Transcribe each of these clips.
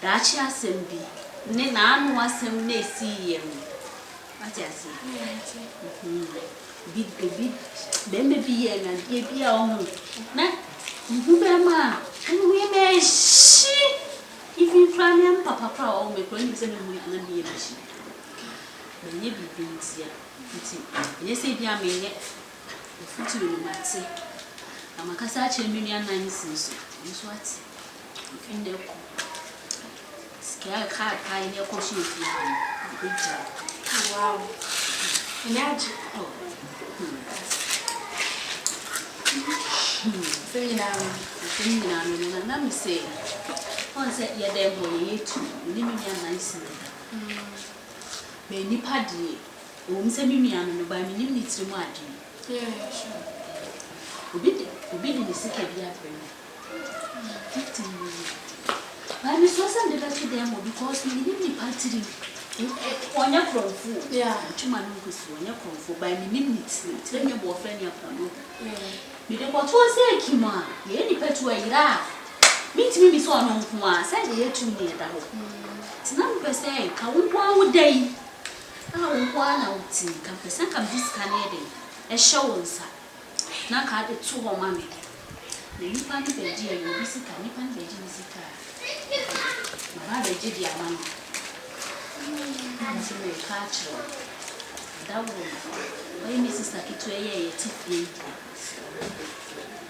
Dachi assembly. Ne na anu asem na esi ye mu. Ati ase. Big. Bembe bi ye na ye bi a ohu. Na mbu be ma. Anu we me shi. Even family papa o me ko ni se me mu na bi ye na shi. Menye bi ntia. Nti. Ye se bi a me ye. Futu ni mate. Amakasa a chemini anan sinso. Nso ati. Inde ko. Yeah, car in your costume. Wow. Let me say, once at your damn boy, too, living your nice. May Nipadi, whom send me on by me needs to marry. Yeah, sure. Obedient is sick of your friend. 15 minutes. I miss wasn't the best demo because we didn't party on your front. Yeah, two man who was on your front by minutes. Tell your boyfriend your phone. You don't want to say, Kima, any pet where you are. Meet me, so on one, said the 2 near the home. It's not per se, come 1 day. I won't want out to come for some of this Canadian. A show on side. Now, cut it 2 or mammy. The Nipan Beji, you visit a Nipan Beji. My did your man. I'm sorry, catch her. That woman, Mrs. Akitway, Tiffy.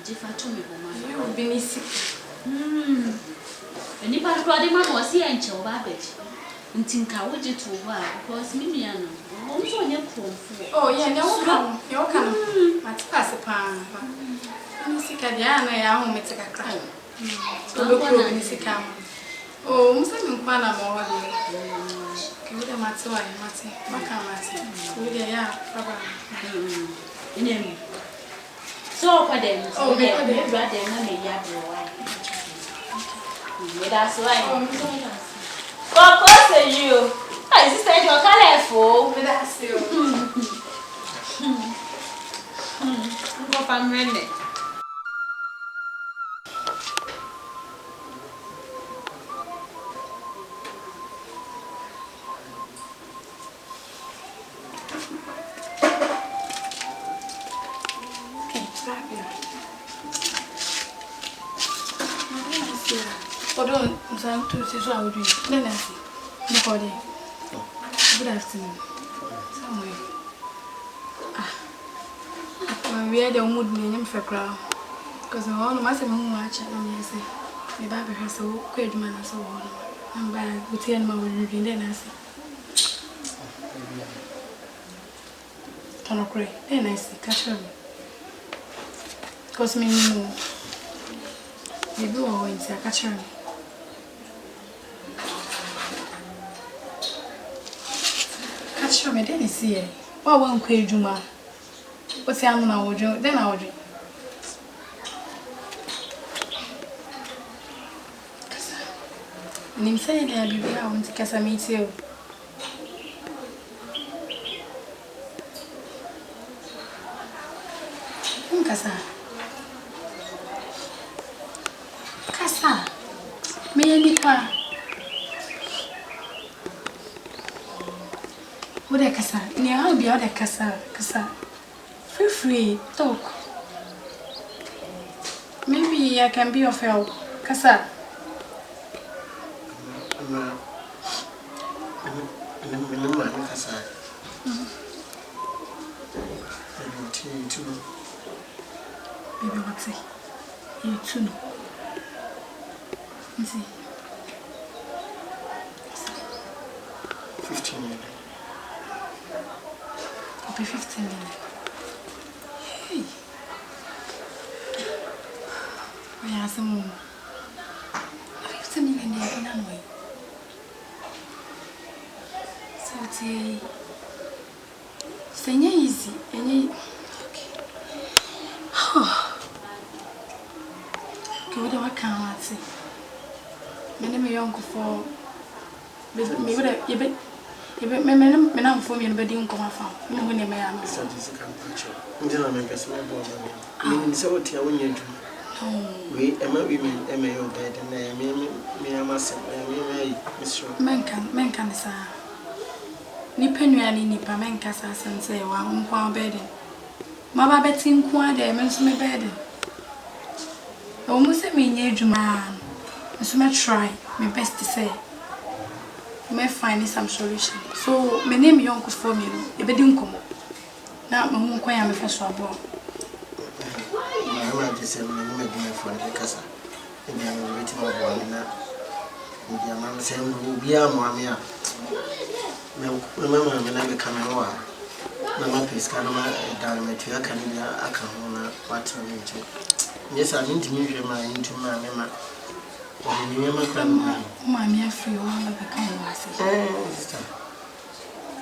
Jiffa told me, woman, you will be sick. And if I brought him up, was here and chill babbage. And think I would you to work because Mimiano. Also, your phone. Oh, yeah, no, you're coming. Let's pass a pan. I'm sick at the end. I won't make a cry. Oh, Muslim Pana more. Can you matter why, Matty? What can I say? Would ya, Papa? So, for them, oh, they're rather than a yard. That's why. What was you? I said you're colorful. That's you. Go from Rennie. I'm to see what I would do. Then I see. Nobody. Good afternoon. Somewhere. We had a mood name for crowd. Because I want to master my watch and I say, the baby has so great man and so on. I'm bad with him, my review. Then I say, can I pray? Then I say, catch her. Because me, maybe we're going to catch her. Sure, me didn't see it. What won't quit Juma? What's the animal I would do? Then I would do. And I'm saying that you want to kiss me too. Casa. Me and Nipa. What a casa, near I'll be out a casa. Feel free, talk. Maybe I can be of help. Casa. Baby, what's it? You too know. See. 15 minutes. I'll be 15 minutes. Hey. We have some more. 15 minutes in a way. So it's easy. Okay. What do I can't say? My name is Uncle for me. I'm for me and bedding come from. You know when you may have so this can picture. Gentlemen, personal board. So what you do? We women, MAO bed, and me, I must say, men can say. Nipping any nipper men cassas and say, one bedding. My betting quite a men's me bedding. Almost a mean man. So I try my best to say. May find some solution. So my name is Uncle for me. If I didn't come now, my home quite am a first of all. My just said, my friend, because I'm waiting for one now. My mamma said, we'll be a mamma. Remember, when I become a war. Mamma pays Canada down my two Canada, I come on what I'm into. Yes, I'm into me, into my mamma. Mamma, FIO, the kind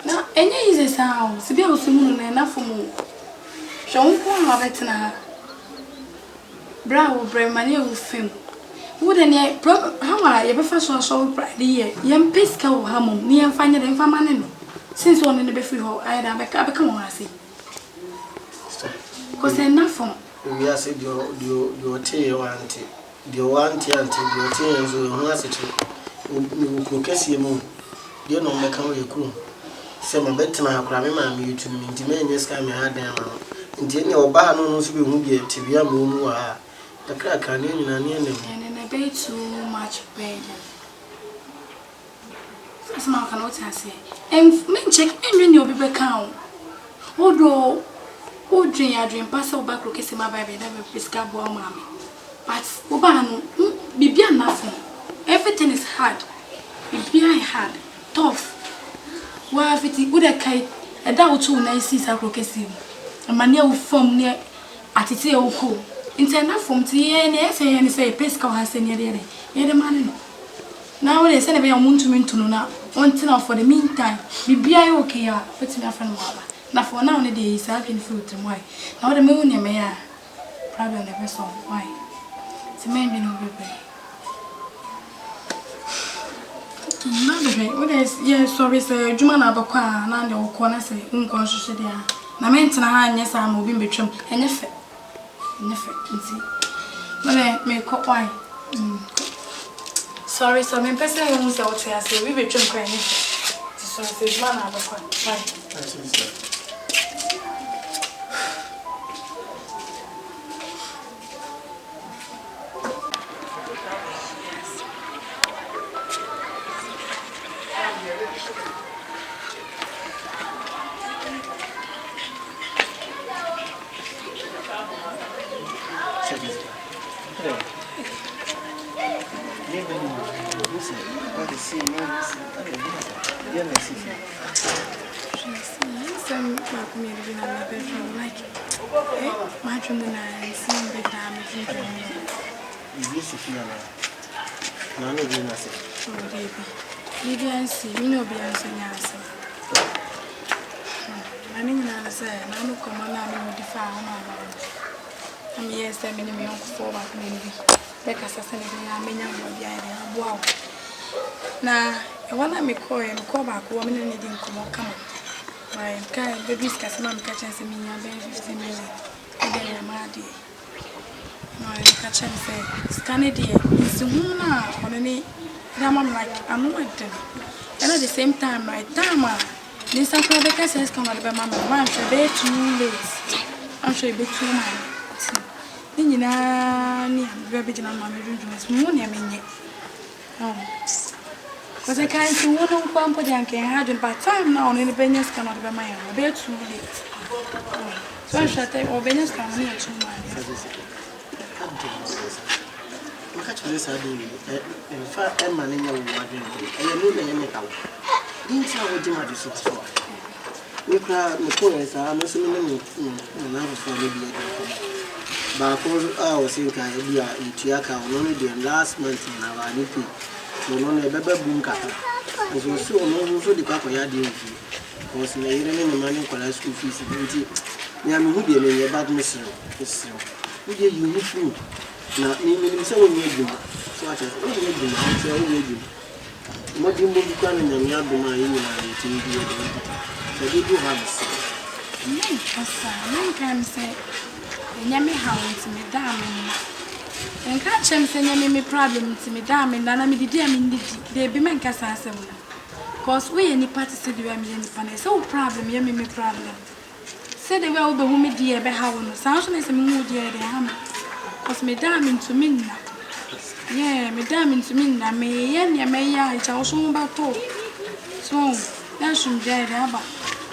now, any is a sound, to be able to moon enough for more. Show one of it now. Brow, brave money will film. Wouldn't ye, how I ever first saw pride the year, young Pisco Hammond, near finding them for money. Since one in the FIO, I had become one, I see. Because enough for we are said your tail auntie. The one tea until your tears will answer to Cocassia moon. You know, make a crew. Some of better now, Cramima, you to me, to me, yes, come here, damn. And your bar knows we won't get to be a moon. The crack can in and in a bit too much better. As my cannot say, and men check and you'll be back count. Although, oh, dream pass over back, kissing my baby, never prescribe one mammy. But Obano, be nothing. Everything is hard. Be hard, tough. Why if it would a kite, a doubt too nice is a crockesim. A mania will form near at its own cool. Intend from tea and essay and say, Pesco has any idea. Yet a man. Now they send a moon to me to know. One thing for the meantime, be okay, but me a friend. Now for nowadays, I've been fruit and why. Now the moon, you may problem never solve. Why? To make me no baby. What is yes, sorry, sir. Jumana Bakwa, Nandi or Corner say, unconscious. Na mention a yes, I'm moving between and if see. But I may cop why. Sorry, so my person won't say what I say. We between crying. So I say, Jumana Bakwa. Why? Yes, I'm in a young forward maybe. Because I said, I'm in a wow. Now, I want to make a call back, woman, and didn't come. My baby's customer catches me in 15 minutes. And then I'm mad. My catcher said, Scan it here. It's the moon on any. I'm like, I'm not. And at the same time, my time, This is the case is come out by Mamma. I'm sure they're too late. I'm sure you'll be too much. Then you know, very general mamma was money. I mean, because I can't see one of one put young can have by time now, and the Benyas cannot be my own. They're too late. So I shall take or Benyas can near too much. Catch this idea. In fact, I'm manning your wardrobe. I know the enemy. Didn't I would do my district? You cry, the poets are assuming another for maybe. But I was thinking idea in Tiaka only the last month in our NP. So, no, a baby boom cap. As was so no, the papa yard was made in money for school fees. Yam who be a bad mister. Who did you need food? Now, meaning so we do. So I said, what do you do? I say, we do. What do you move to and Yabuma in so they do have a say. No, can say, Yammy house, Madame. And catch him saying, me problem to Madame, and I mean, dear, they be my cassa. Cause we any party said you are me any funny, so problem, Yammy problem. Said they will be women dear, but how on the sound is a mood dear, they hammer. Cause Madame into me. Yeah, Madame into me, I may, and may I shall soon about talk. So, that should get about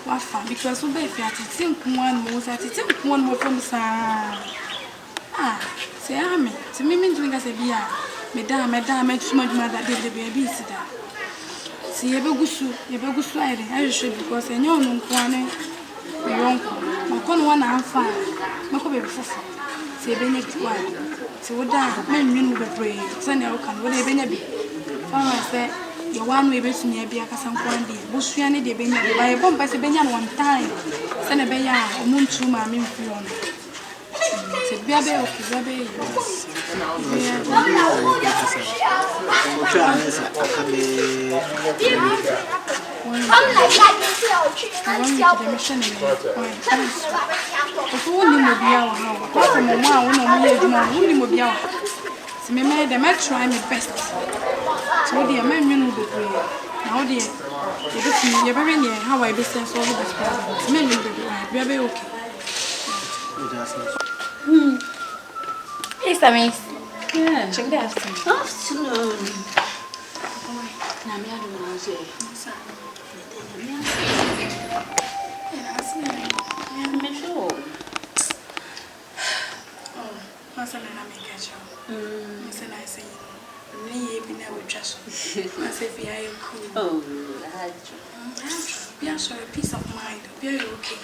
what fun because we be at think one more, at think one more from the side. Ah, say, I mean, to me, doing as a beer. Madame, too much mother did the baby sitter. See, you go sliding, I should because I know no one. My con one and fine. My could be before. Say, Benny, so what that men will be brave. Send your can, what they be. I said, the one we best near be a Cassan Quandy. Bushiani de Benny by a bomb as a Benyan one time. Send a Baya, moon to my mean Fiona. Said, Baby, okay, I might try my best. So, dear, my men will be brave. Now, dear, you're very near how I business all this problem. Men will be very okay. Yes, I mean, yeah, check the afternoon. Oh, be also a peace of mind. Be okay.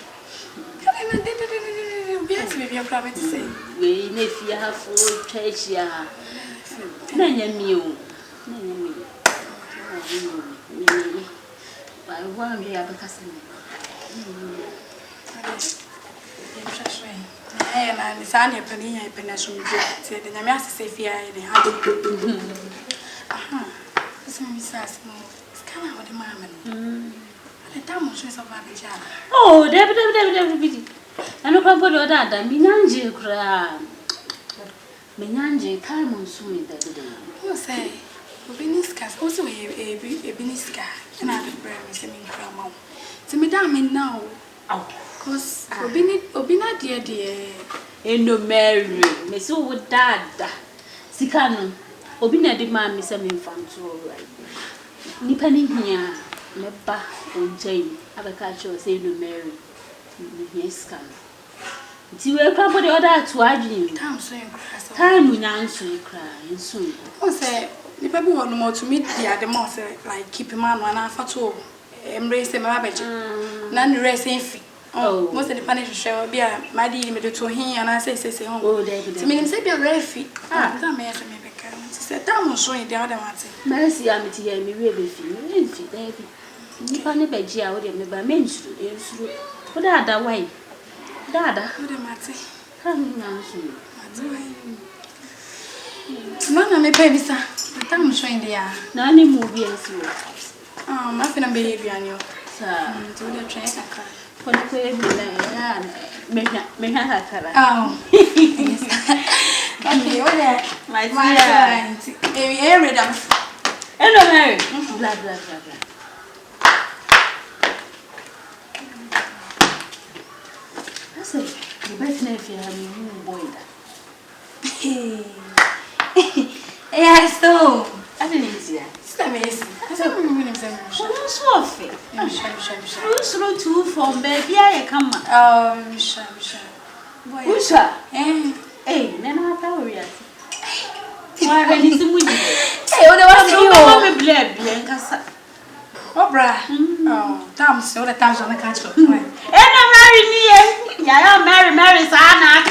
Maybe I'm probably to say, we may fear for church. Yeah, you. I want to have a cousin. And the son of Penny, I penation said, and I'm asked to say, fear in the habit. Aha, this is it's kind of what the mamma. The time was of Abijah. Oh, David. I don't know what that. Minanje cry. Minanje, time on swimming that day. You say, Biniska, also a Biniska, and I have bread with him in Cramo. To Madame now. Oh, cause Obina dear, and no Mary, Miss Owood Dad. Sicano, Obina demand me some infant to all right. Nipping here, Nepa, and Jane, have a catch or say no Mary. Yes, come. It's you will come for the other to argue. Time will answer you cry and soon. Oh, say, the people want more to meet the other month, like keep him on one half at all. Embrace him, Abbage. None racing fee. Oh, most of the punish shall be a mighty limited to him, and I say, oh, David. To me, say be a refi. Ah, that may have me become. She said, Tom was showing the other one. Mercy, I'm to hear me really feel, David. You can't be a out of me by men. What other way? Dada, what am I saying? Come now, Mamma, may pay, sir. I'm showing the air. None movie as you. Oh, my friend, baby, and you, sir, to the train. For the way may have a color. Oh, okay, what that? My dear, I read them. Hello, Mary. Blah, blah, blah, blah. say, the best name if you have a boy. Yeah, so I didn't see it. Amazing. I don't remember him. Who's Sophie? Who's through two from baby? I come. Sure. Who's her? Eh, Nana, how are you? Why, when is the moon? Hey, what was you? I'm a blab, Bianca. Oh, bra. Oh, Tom's so the times on the couch. And I'm married me. Yeah, I'm married, Sana.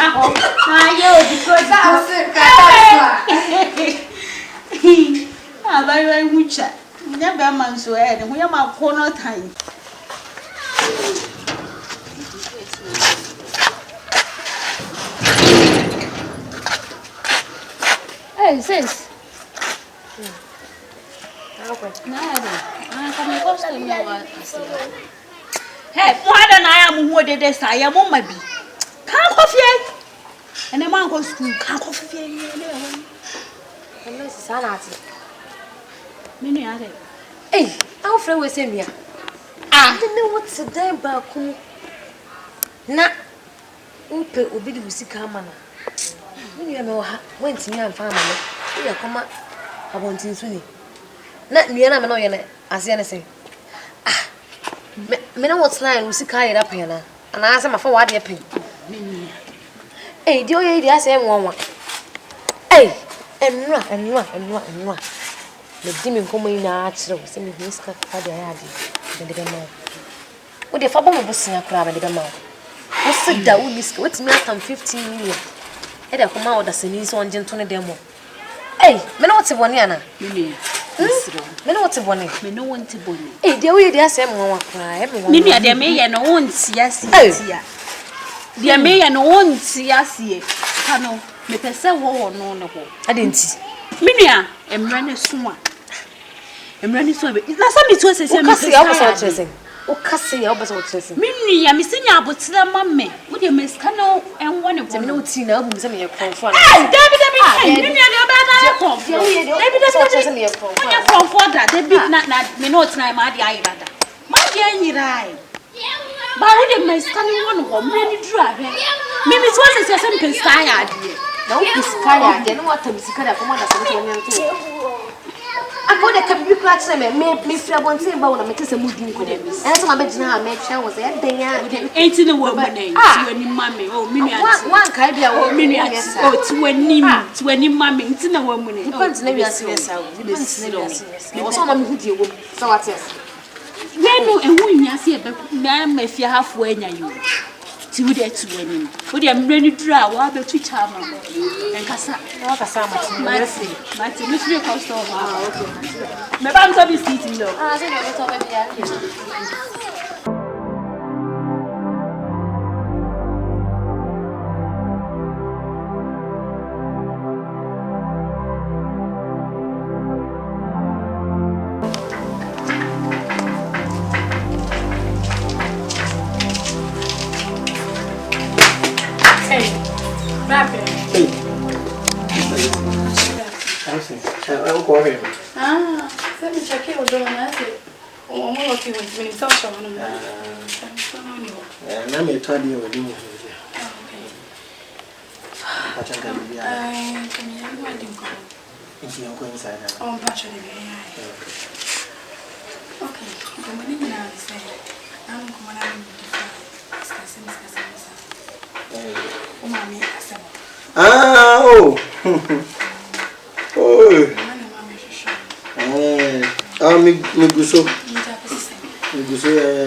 Because I buy my witcher. Never man so ahead, and we are my corner time. Hey, sis. Hey, why don't I am what it is? I am on my bee. Can't coffee. And the man goes to can't coffee. Many are hey, our friend was in here. I don't know what's a day back. Na, Upe will be the Musikama. When you know, went to me and family, you come up. I want to see. Not near a man, as anything. Ah, me know what's lying, Musika up here, and I ask him for what you're paying. Hey, do you hear say one? Hey, and run. The demon come in natural, send me whisker for the idea. The man. What the father was in a crab and the man. What's it that would miss? What's me after 15 million? Head I come out as a niece on gentleman demo. Hey, me know what's a one yana. Me know what's a one. Me no one to bonny. Hey, the way they are saying one cry. Mimi, there may and won't yes. There may and won't yes. Cano, me per se war no. I didn't see. Minia, and running soon. I'm running so big. Last time it was a same. O kasi ya obaso chese. Mimi ya misinya abotira mamme. Wo de meskano en wone bo. Me no ti na obu se me ye konfo na. David. Mimi ya de oba na konfo. David chese me ye konfo. Na konfo da David na me no tina ma de ayirada. Ma de anyirai. Ba wo de meskano wone wo mre ni duru ahwe. Mimi so se se me sky ade. Na wo sky ade no wata bisika da komo da se me nyanto. Akode kabibi kra kire me fira bontin ba wona mete se mudi nko dem. En so ma be gina ha me twa wo se e den ya. Enti ne wo mu na ti wani mame. Oh minu ati. Wan kai bia wo minu ati. Oh ti wani mame enti na wo mu na. Depends na wi ase yesa wo. Depends na wi ase yesa. Wo so ma me hudi wo. So what yes. Wenu ehu nya se e be na mafia hafo anya yo. Ti wo de tu wani. Wo de mre ni dura wa be tu chama. Enkasa. Wa kasa Mati mi free customer. Okay. Me ba mso bi seat lo. Se no to be bia. Let me check it with the one I said. Oh, I'm okay with me. So, I'm a told you with you. If you go inside, oh, actually, okay. Coming in now, say, I'm coming out discussing. Oh, mommy, oh. Me go so.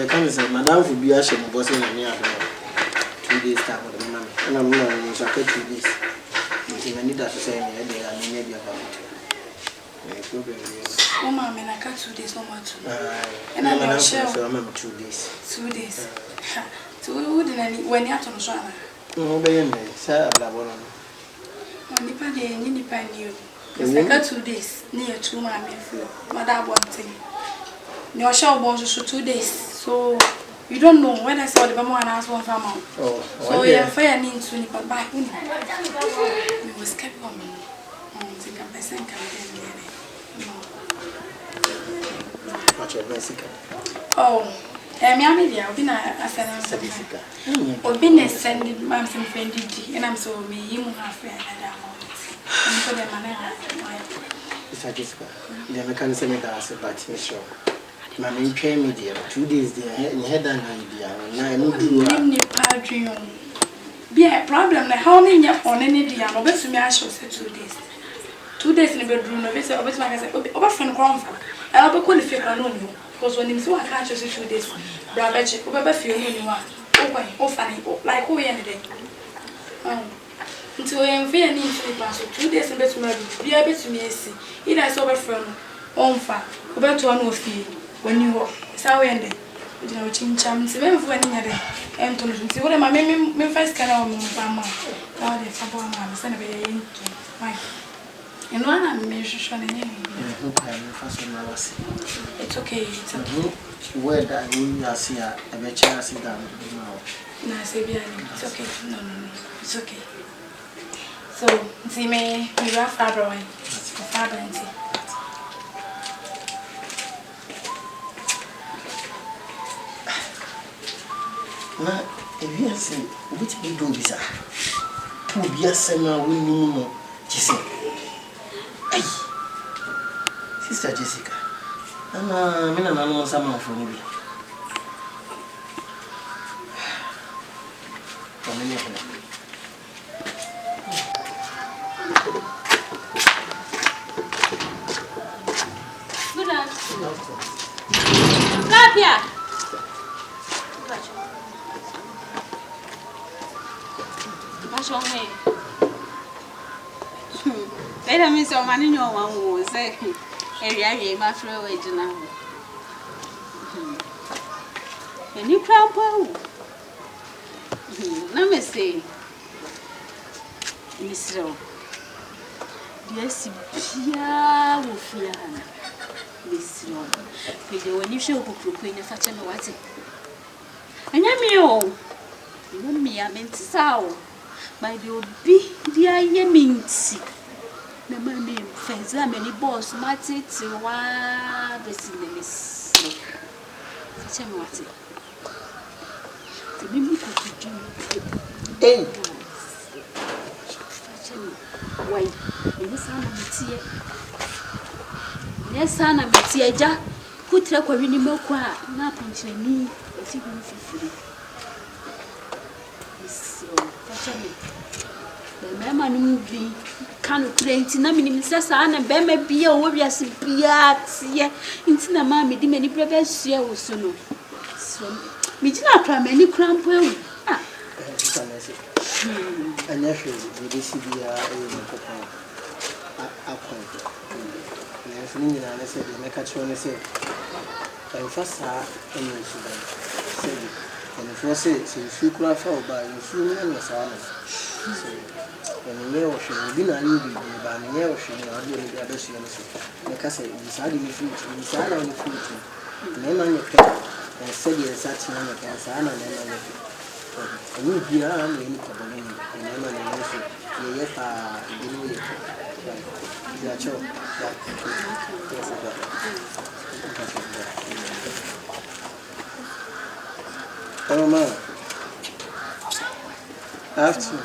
Come say, Madam will be ashamed of bossing me 2 days time with the man. And I'm not going to 2 days. I need that to say, I maybe about it. Oh, mamma, I got 2 days, no more too. And I'm not sure. I remember 2 days. 2 days. So, when you're on Shana? No, be in there, sir. Nipa de nipa new. I got 2 days near 2 mammy FIO. Mother one thing. Your show was 2 days. So you don't know when I saw the Bama and asked one farm out. Oh, so you're fair need to nip back. We was kept on me. Think I'm person can get it. What's your Mexican? Oh, Me am Obi na asana Jessica. Obi na send mam some friend di and I'm so me him half and that I'm so them na. Mr. Jessica. The American senator has a party show. Mammy train me there 2 days there and head and idea. Now I know you are. Ni padre be a problem like how many on any day no be to me I show say 2 days. 2 days in the bedroom no be say obi my say obi friend come for. I be call the fake no no because when him say I can't just 2 days. Bra be check obi be feel no ni wa. O funny like who any day. Until I am very neat to pass 2 days in bed be able to me see. Either I saw a friend on fa obi to no feel when you go. Sao ende. You know chincham se be fu ani nyade. Em to no nti wo de ma me first kana o mo ba ma. Na de fa bo ma se na be yin to. Why? You know na me shusho na nyemi. It's okay. It's okay. Where that we are see a be chance down now. Na se bi ani. It's okay. No. It's okay. So, see me rough father one. Father and see. Na ebi ase obiti bi do bisa pu bi asema woni mu chise ai Sister Jessica ana mina na no sama fo ni bi komeni ko Good afternoon. Kapia. Passion hey. Better me so many no one will say area my friend way to now. And you cramp na me say Mr. Yes, Pia will fear Miss Lord. When you show book in a fashion what it. And you want me, I meant to sow. By the obi, dear Yeminsi. The money, friends, I many boss, Matty, why this in the miss. Fashion what it. The mimic of the eh why? Yes, son, I'm a tea jar. Put her for any milk, not on me, as you can free. The man be can't create in a minimum, says Anna, and Bema be a warrior's beard, into the mammy, the many brothers here was so no. So, we did not try many cramp well. and actually we see the appointed. And I said, the Mecatron said, and first, and if you say, so if you could fall by you, and your son. When you know, she will be not living by me, she will not be the other she like I said, deciding the fruit, decide on the fruit, name on your pet, and said you're such an answer, and then I will be around in Kabulin, and I'm an answer. Yes, you know it. That's all. Oh, man. After.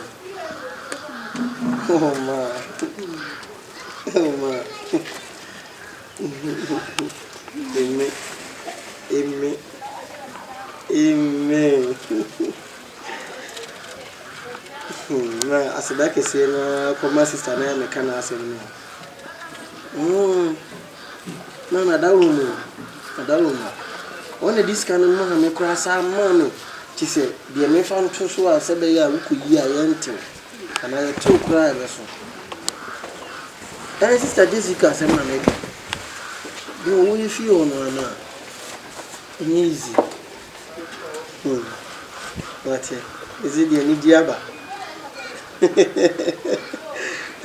Oh, man. Oh, man. Amen. Amen. Na asida kese na koma sister na me kana asem no. Na dawo mu. One this kind no ha me kura sa man ti se de me fa nto so a se be ya wukoyi a yente. Ana ye to kura be so. Sister Jessica asem na me. Do we FIO no na. Easy. What is it the Nidiaba?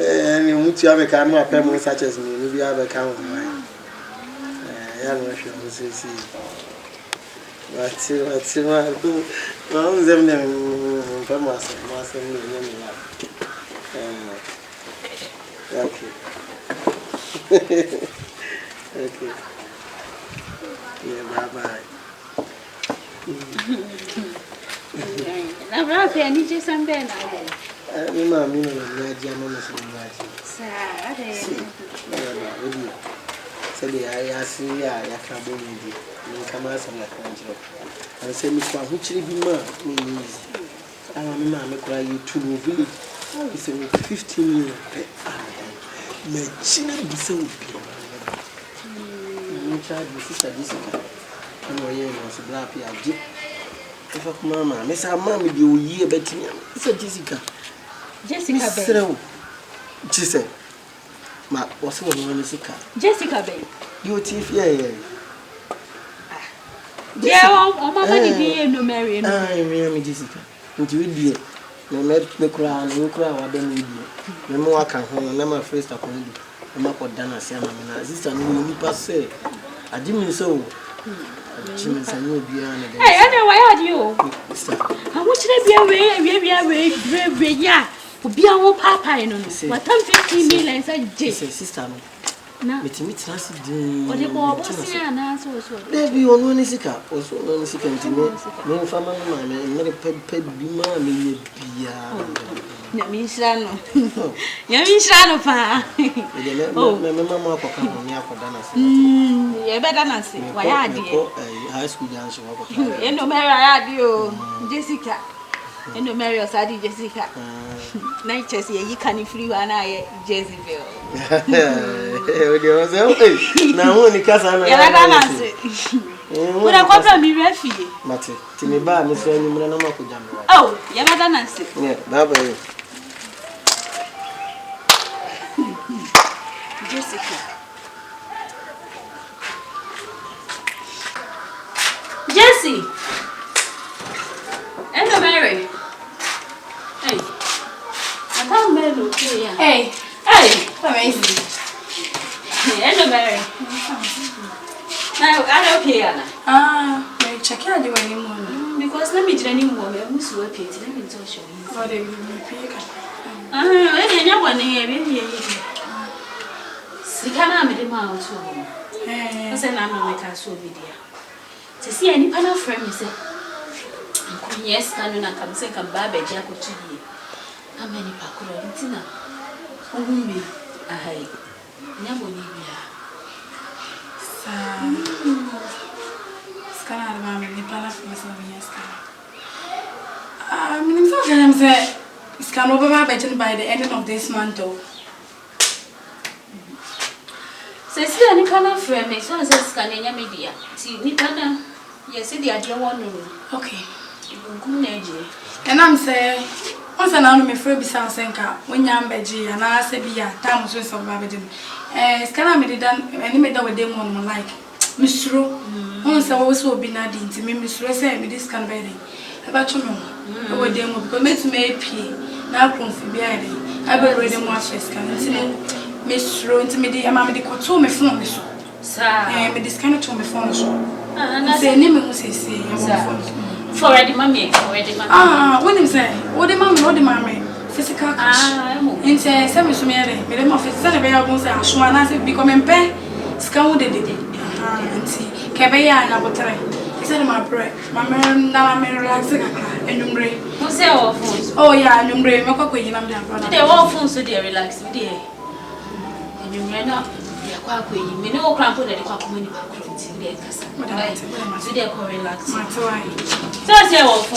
And you move to have a camera, family such as me, maybe have a camera. I don't know if you will see. What's it? Well, them famous, okay. Okay. Yeah, bye bye. Na brafi ani je sambe na. Mi ma mi no na dia no so na dia. Sa ade. Said I see ya can be in come as a control. And say, Miss One, which will be means I am mamma cry you to village. It's 15 years. My chin be so pure. Child, my sister Jessica. No, yeah, was a black pier. If a mamma, Miss our mammy, you year betting. It's a Jessica. Jessica, she said, Ma was one Jessica. Jessica Bay. You thief, yeah. Yeah, oh, my money no marry. I am Jessica. And you dear. No met me cry and you cry, I don't need you. No more can home, never first upon you. I'm up or down as my sister knew pass. I didn't so. Jimmy, I knew beyond. Hey, I know why are you? How much they be away, yeah. Be our papa, no. What time 15 million, I just sister. Na metimiti nasi o de bo bosi ana so baby onu ni sika o so onu sika ntime me fama ma me pe bi ma me ye bia na mi sra no ya mi sra no pa me mama akoka no me akoda na se ye be da na se wa ya ade high school janso akoka eno mera ya ade o Jessica eno mera osadi Jessica na chesi ye yika free wa na ye Jezebel na woni kasa na ya da na se Kuna kwa mi refi mate tini ba mi so ni mura na makuja me oh ya da na se yeah baba yo Jessica Jessie Hello Mary hey I can't bear okay yeah Hey amazing Hello Mary now I don't care Mary check out the way you because let me do any more me musu we pay let me tell you what they will pay ka eh nya bone e be sikana me de ma otu ho say na no make us obi dia se si ani pana frame me say yes kanu na kam say kam ba be dia ko tuye ameni pakuro ntina ohumi ahai nya bone bia sa skana ba me ni pana frame say yes ka minim so ganam say skana ba be by the end of this month though Sesi ani kana frame me so say scan nya media ti ni kana yes the ade won no okay ngun na eje and am say once na no me frame bi san senka wonya ambeji ana say bi ya tam so so ba beje scan me dey dan ani me da we dey mon like misro once I was so bi na di nti me misro say me dis scan be dey e ba chu me we dey mo because me to me pie na konfi bi ade I be ready mo after scan nti Miss Rowan me the mamma de koto me phone so. Sir. Me this kind of to me phone so. Say name me say for already mommy, when him say, what the mammy, physical cash. And say me so me dem office say be gon say aso na say become mpe scan wo de anti kebeya na botre. Say my break. My man na me relax kakra enumre. Who say our phones? Oh yeah, enumre me kwa kwejina me abroad. They all phones so they relax me there. You may not be a quack way, you may know cramp that the quack money in the cassa. To their core relax. So,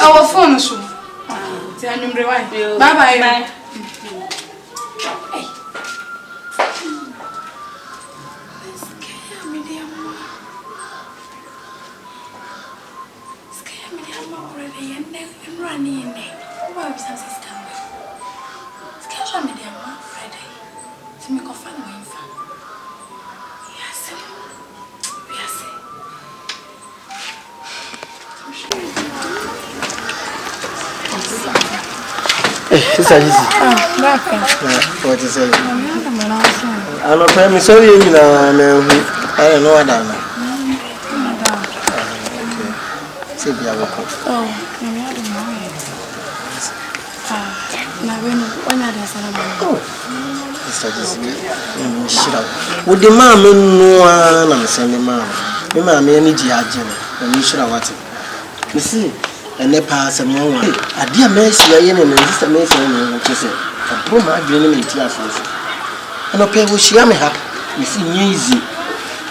our phone show. Bye bye. Scare me, I'm already and running in there. Why was I scare? Scare me, dear Friday. To make a fun way. Yes. Sister Jisi. What is it? I'm not paying me sorry, you know, I don't know what I know. Okay. See, be a walk. Oh, maybe I don't know. Now, when I do Sister Jessica, shut up. Would the mamma know I'm sending mamma? The mamma any judging, and you should have watched it. You see, and the pass and one. A dear mercy, I am a sister mercy, and I say, a poor my dream in tears. And a pair which she am happy. You see, easy.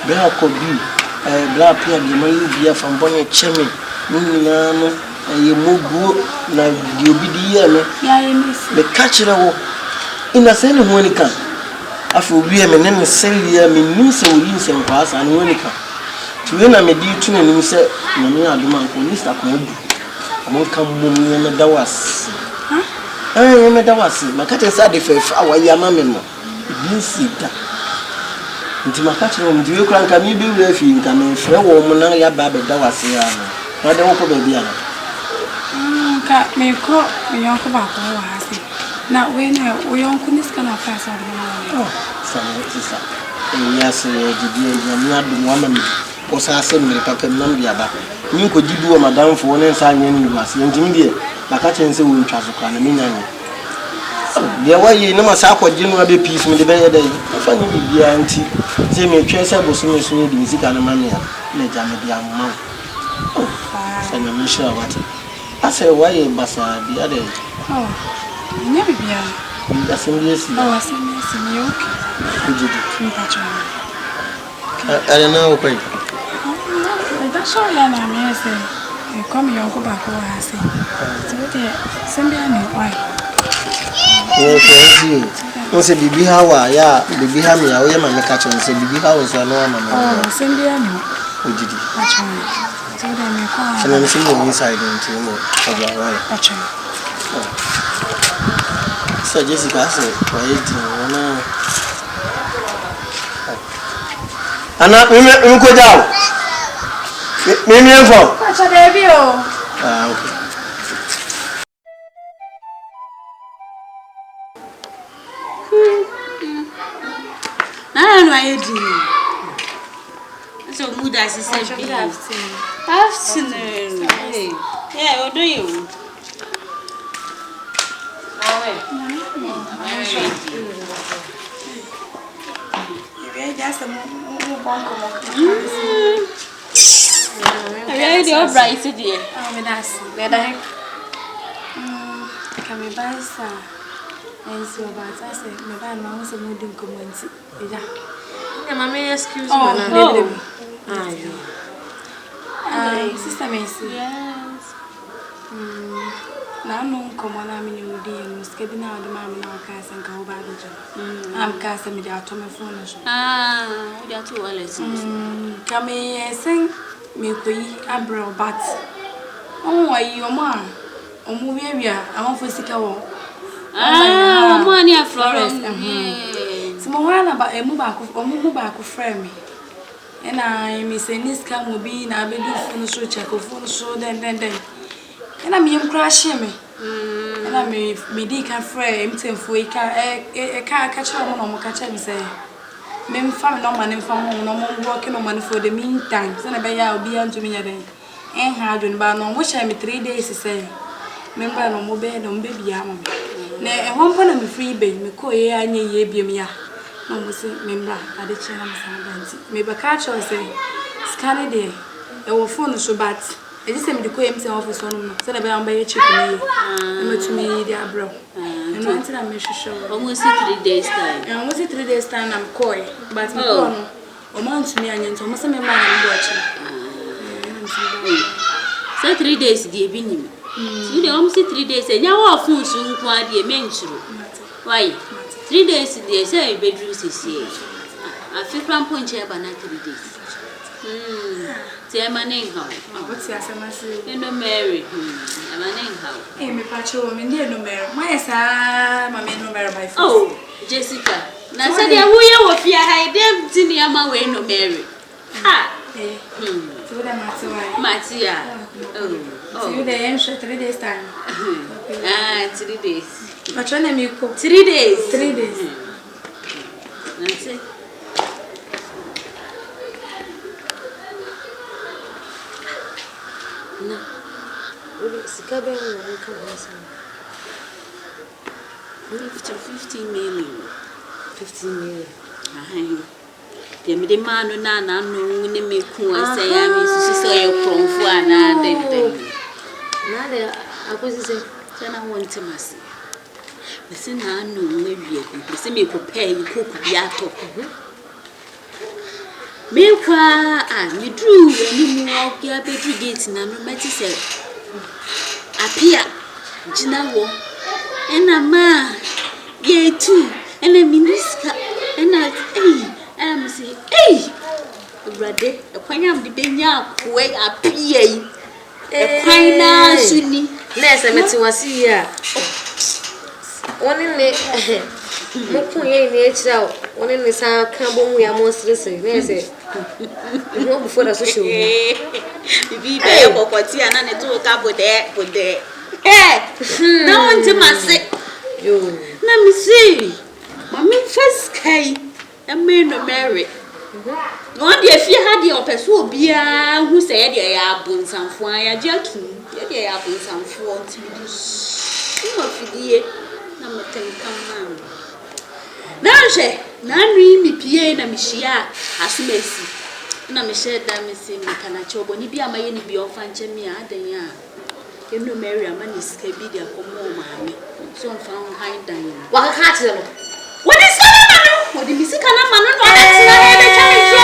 Bella could be a black pair, the money beer from Bonnet Chimney, Nunano, and you move good, like the obedient. The catcher in the same Monica. After we am an Celia, means so use and pass and Monica. To when I made you to and say, Mamma, the man who is a commode. I won't come home that was. I remember that was my cat inside the faith, our Yamamemo. You see that. Into my catcher room, do you crank a me be refing and a fair woman, I baby that was here. I don't go baby. Cat may call me uncle back. Now, when we uncle is going to pass on the oh, sister. Yes, the woman was asking me, Papa Nambiaba. You could do a madam for one and sign any was young Jimmy. My catching so we trust a mean. There were you no massacre, general peace with the bed. Funny be auntie. Say me, Tracer was soon as we music and mania. Let Jammy be a mouth. Oh, and I'm sure what I say, why a bassa the other. Oh. Never be a that's in this. Oh, I see me. I don't know. That's all I say. You come here, go back. I say. So, send me a new wife. Yes, you say, Bibi, how are ya? Bibi, how me? I am catch and say, Bibi, how is your normal? Oh, send me a new. Who did it? That's right. So, then you call. So, I'm seeing inside into more. That's right. So Jessica said, "Wait, Anna, we go down. Me for. What's a debut? Okay. I do. So mood as he said, afternoon. Yeah, what do you? Just a more really all bright today. Oh, that's better. Can we buy some? And so, but I said, my band was a mooding community. Yeah, mamma, excuse me. Sister Macy. Yes. Now, no, come on, I'm in your day and skipping out the mamma and our cast and go back. I'm casting me out to my phone. Ah, we are too well. Come here, sing me, Abra, but oh, are you, ma? Oh, movie area, I want for sick. Ah, money at Florence. Some one about a move back of frame me. And I miss a nice come will be in a bit of phone check of phone show then. And I'm young crashing me. And I may be can frame for a car catch on or catch him say. Men found no money from home, no more working on money for the meantime. Send a bay will be unto me a day. Ain't hard and by no wish I me 3 days to say. Remember no more bed on baby arm. Nay, at one point I'm free baby, me call ye and ye be me. No more say, member, I did chance. Maybe catch or say, scanny day. I will phone so bad. I just sent me the coins office on said about by a chicken. And to me, they are broke. And until I make sure almost 3 days time. And almost 3 days time I'm coy, but no, or months me and almost a man watching. So 3 days, dear Binim. You know, almost 3 days, and you are phone soon quite dear mention. Why? 3 days, they say bedrooms is here. I feel one point chair, but not 3 days. Say my name how? What's your SMS? You know, Mary. My name how? Hey, me patrol, me dear no matter. Why is my man no matter by phone? Oh, Jessica. Now, said you will fear I damn Tinny my way no Mary. Ah, so that Mattia. Oh, you the answer 3 days time. Ah, 3 days. But when I'm you cook 3 days. 3 days. That's it. No. Sikabe na nka wasa. 15 million. 15 million. The man no na no ne me ku say I mean so say you from fu ana den. Nada, I was saying, then I want to mass. Listen, I know maybe you see me prepare you cook the apple. Meanwhile, you drew any more gear bedroom gates and I'm not say. Appear, Ginawo, and a ma, yea, too, and a minister, and I, and I'm say, hey, brother, when I'm the benya, way appear, a pine, Sunny, less I met you was here. One in the Mokuya nature, one in the sound carbon we are most listening. Yes, no before the social. Be there, Popotia, and I took up with there. Eh, no one to my say. You, let me see. Mammy first came and made no marry. No, dear, if you had your person, be who said they are bones and fire, jerking, they are bones and four to do. You of the number 10 come round. Now, she, none me PA and Michia, as Messi. Na me share that me say me kana chobo ni bia maye ni bia ofanche me adan ya eno Mary amani ska bi dia komo maame so mfa ho han dan Waka ka tire no what is that no what the sika na mano no na tina na be cha me tro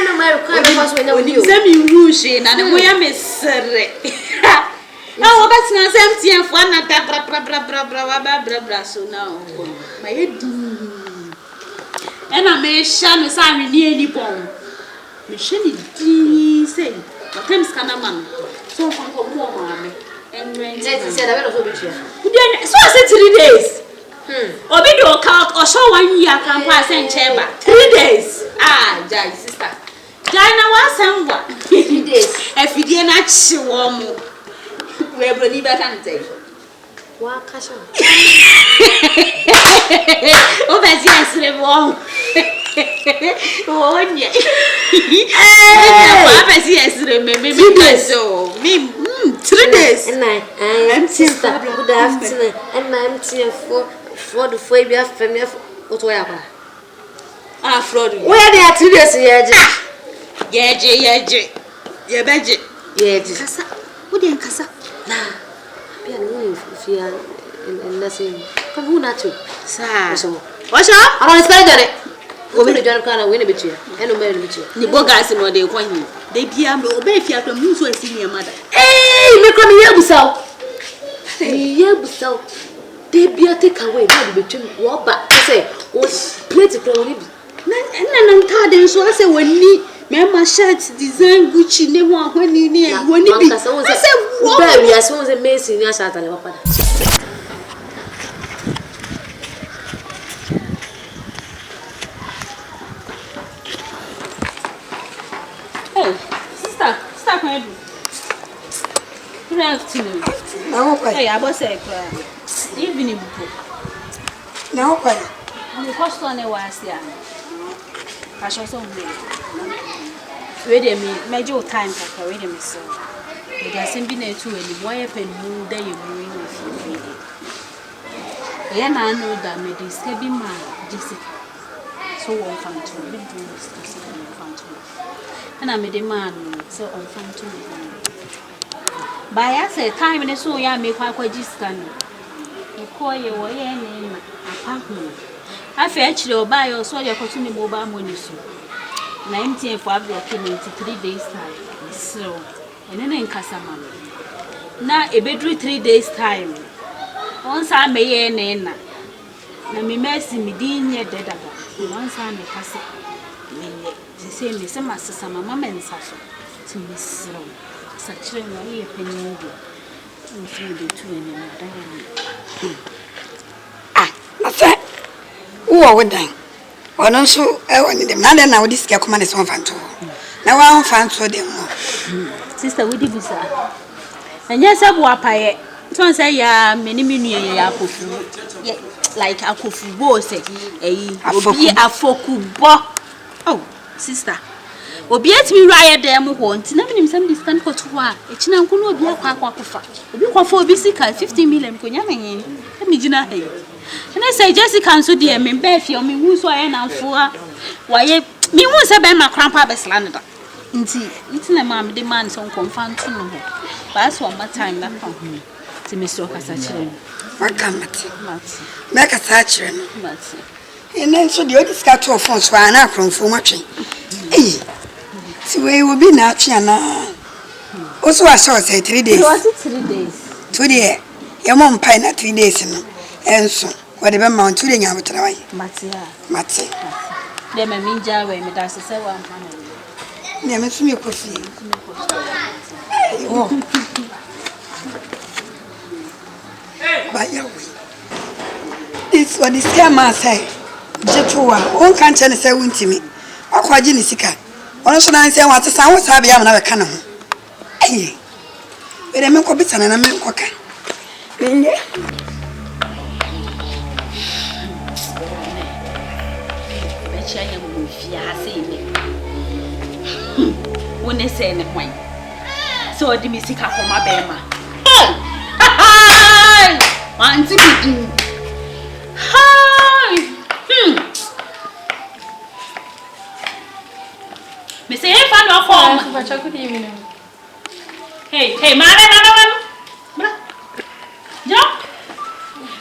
no Mary kwa be pass we na we say me rush na ne boya me sere na wo betina sem tie fo na bra so na o maye du and I may shine a sign near any bomb. Machine say, but Thames Canaman. So for more, mammy, and rent said a little bit. So I said 3 days. Or video count or show 1 year can pass and chamber. 3 days. Ah, Jai sister. Dinah was somewhat 3 days. If you did not show one, we will leave at Ante. What castle? Oh, that's yes, the wall. Oh, yeah. Yes, remember so. Me, 3 days. And I'm sister. Good afternoon. And I'm here for the Fabia family of whatever. Ah, Fraud. Where they are 3 days, yeah, budget. Yes, What did Cassa? nah. If you are in nothing, come who not to. Sir, what's up? I don't expect it. Women to join a win a bit here. And no marry bit here. The bogas in what they want you. They be able to obey if you have to move to a senior mother. Hey, make me here, Bussel. Here, Bussel. They be a take away between what back. Say, was plate to call him. And I'm tired, so I say, when me. Mama shirts design Gucci ne wa honi ne woni bi. I say what? Baby, as soon as a mason ya shata le papa. Hey, sister, stop my do. Good afternoon. Now what? Hey, I was say evening. Now what? I'm cost on a was ya. I shall so wait a minute, major time for wait a minute. So, there seem be no two any wire pen move that you moving with you. And I know that me this can be my Jessica. So on fan to me, do this fan to and I made a man so on fan to me. By I say time and so ya make quite Jessica. You call your way name apartment. I fetch your buy or so your continue mobile money soon. 19 for blocking into 3 days time. So, and then in Casaman. Now a bedroom 3 days time. Once I may end, na me mercy me din ye dead about. Once I may pass it. The same as some master, my mamma and Sasso. To Miss Slow. Such a way of penny. And 3 2 and another. Ah, I said, who are we dying? Or no, so I wanted them. Now, then, now this girl command is one fan too. Now, I found so them. Sister, we did this. And yes, I will pay it. So say, ya, many like a coffee boy say, a focubo. Oh, sister. Obi atimi riot dem ho ntina minim sam discount for to a echina nkono obi akwa kofa obi kwafo obi sika 15 million konya menyen e mi gina he and I say Jessica so dey me be fie o me hu so aye na fo a waye me hu se be ma krampa be slanda It's na mama the man so confirm to no. But so my time back from home. To Mr. Casachre. What come at? Make a satchel. And then so the other scat of phones were not from for much. So we will be now, Chiana. Also, I saw say 3 days. Was it 3 days? 2 days. Your mom pine at 3 days. And so, whatever mount to the young try. Matty. They may mean Jaway, me that's a 7 Never miss me coffee. Oh, by your way. This what the scammer say. Jetua, one can't tell us a win to me. Or quite Jenisica. One should I say what the sound was having another cannon. Eh, but I make a bit and I make cocker. When they say any point. So the music for my bema. Man, to be hi. Miss A, fan of form. Good evening. Hey, man. Jump.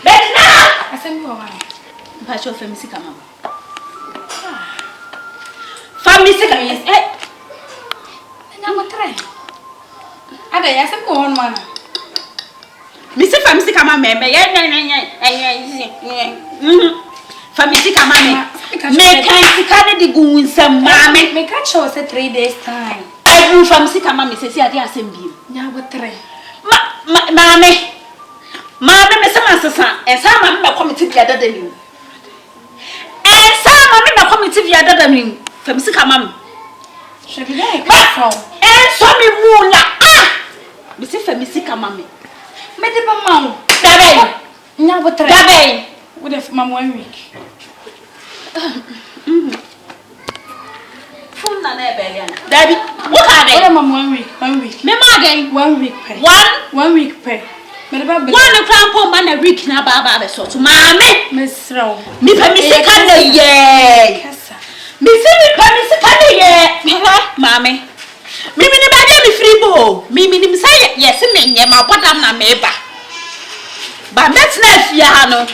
Better now. I think for one. Patch of family come on. Family second, yes. I'm trying. Ada ya sem ko hon mana. Misi famisi kama meme. Famisi kama me. Me kan sika de gu nsam mame. Me ka cho say 3 days time. Every famisi kama me say ade asem biem. Nya wo tre. Mame. Mame me se masesa. Esa mame me committee bia dada ni. Esa mame me committee bia dada ni. Famisi kama me. Shebile ka from. So me mula me se famisi kama me de ba mawo dabe nya bo tre dabe wo de mam 1 week fun na na be yana dabi wo ka de wo mam 1 week me ma again 1 week pay 1 week pay me de ba be one crampo man na week na ba be so to mame me sraw me famisi kama ye kasa me se me famisi kama ye mame Mimi ni baje mi fribo. Mimi ni msaye yes me nye ma bodam na meba. Ba metna afia ha no.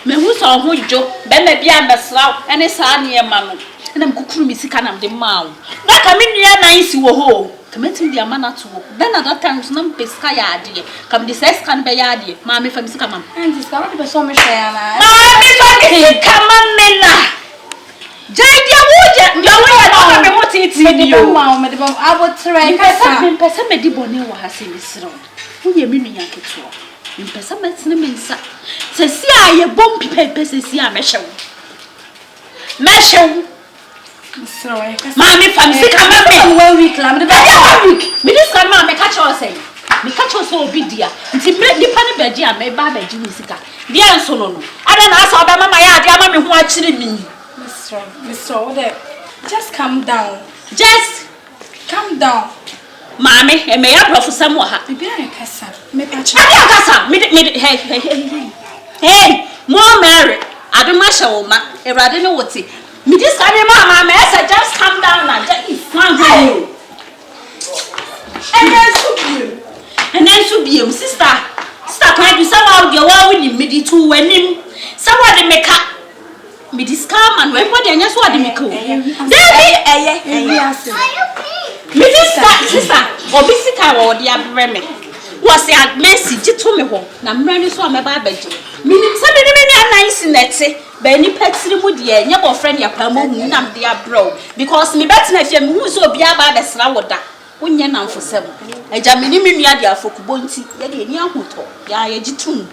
Me hu so ho djo. Be ma bia mesraw ene saa ne ma no. Na mkukuru mi sika na mde mawo. Na ka me nua nan si wo ho. Kameti ndi amana to wo. Then at that time so na mpeska ya ade. Kam di ses kan be ya ade. Ma me fa mi sika mam. Anti ska wo be so me hwe ya na. Ma me fa mi sika mam me na. Jaidia woje nyawo na me motiti bio ma me de ba abotre kasa me pesa me di bone wo ha se misiro wo ye me nua keto me pesa me tene me nsa se si a ye bom pipe se si a me hyew misiro e kasa ma me fam se ka ma me 1 week la me de ba 1 week me dis kan ma me ka cho say me ka cho so obi dia nti me di pa ne ba dia me ba ba ji mi sika dia nso no no ada na asa oba mama ya dia ma me ho a kire mi Mr. Ode, just calm down. Just calm down. Mami, e me ya professor mo ha. Bibi an kasa. Me pa chi. Abi kasa. Me hey, mo Mary. Aduma shawo ma. Erade no wote. Me dis ka me mama, me say just calm down and just eat fine you. And then subiem, sister. Sister can do some of your wa we me di tu wanim. Someone dey make up me this calm and when what anya so ade me ko me sister obi sika wo de abre me was ya mercy jitu me ho na mra ni so ameba abaji me ni se me ni nice nete ba ni patiri mu de anya bo friend ya pa mo hu na me de abro because me bet na fie me hu so obi aba be sra woda wonye na mfosem eja me ni me nua de afokubo nti ye de ni ahoto ya ye jitu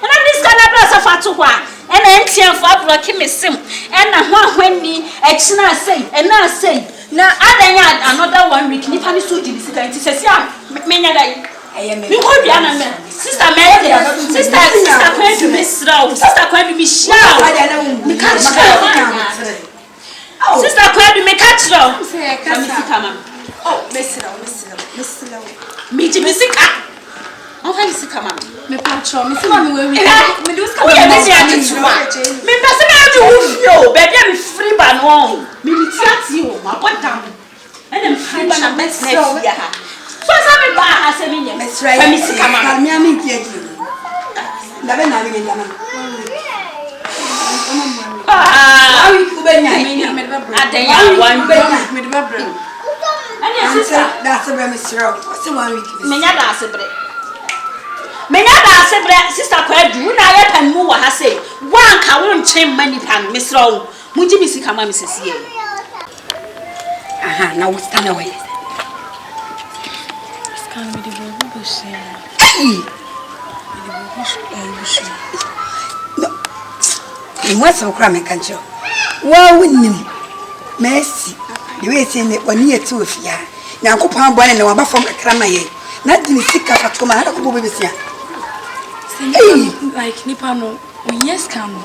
and this kind of place of Fatua, and empty for blocking me sim, and a when exna say, and now say, now add another 1 week, if I so did this, says, yeah, many I am. You could be an sister Mary, sister, quite to miss Row, sister, quite to be shout, sister, quite to make catch row, oh, Miss Row, meet you, Miss Cat. Oh, I see come on. Me patro, me see me we do come. We are busy at it. Me person I do FIO, baby, I'm free ban home. Me tiati o, ma boy down. I'm free and best next year. So some ba asemi nyem. Famisi kama. Me am here. Ndabe na me nyama. Ah, we kubenya. Adenya 1 week. Me de bread. Ani sister, that's a very misro. What's 1 week? menya da asebre. Menya da asebre sister kwadu na ye pan mu wa ha say. Wan ka won chen mani pan misro. Munji misi kama misisi e. Aha, now we stand away. Scan me the bobo say. No. What's so cramming country? Well, winning. Mercy. The way saying it 1 year 2 of ya. Now, go pound one and one from a cramaye. Not the sick of a come out of Bobisia. Like Nipano, yes, come.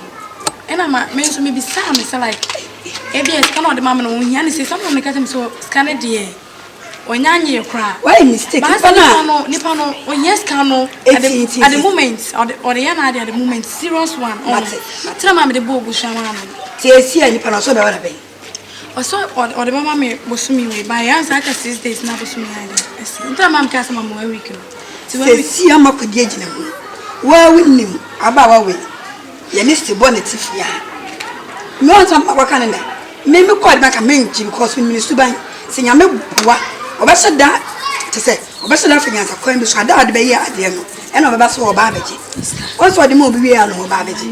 And I'm meant to maybe Sam is like, ABS come on the mamma when Yanni says something like him so scanned dear. When Yanni cry. Why mistake? Nipano, yes, Cano at the moment, or the Yana at the moment, serious one. Tell Mamma the book was shaman. See, and Nipano so better be. Or so, or the mamma was me by answer 6 days, now was me. Tell Mam Castle more weekend. See, I'm up with the well, we knew about way. You missed the bonnet if ya. No, some of our calendar. Maybe quite back a mingy because we minister to buy. Sing a milk, or better that to say, or better laughing as a coin which I died by year at the end, and of a bass or babbage. What's what the movie we are no babbage?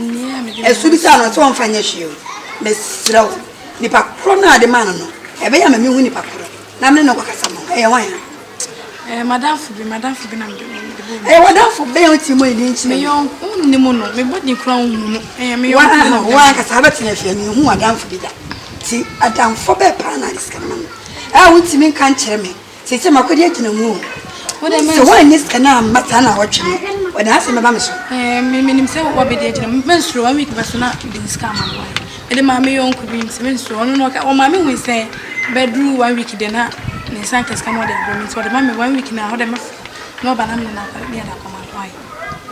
As soon as I was on financial, Miss Slow, Nipa Crona the man, a very am a new Nipacro. Naming no Casamo, a wine. Madame for being I want out for bail to my inch. Me young, only mono, me body crown, me one has a you who are down for that. See, I down for bear pana this command. I want to make can't tell me. Say, some I could get in the moon. What I mean, so why this canal, Matana watching me when I say my mamma. Me himself will be there. Menstrual 1 week, but not this come. And the mammy own could be menstrual. No, or mammy will say, bedroom 1 week dinner. And Sanka's come out and so the mammy 1 week now, no banana near the command. Why?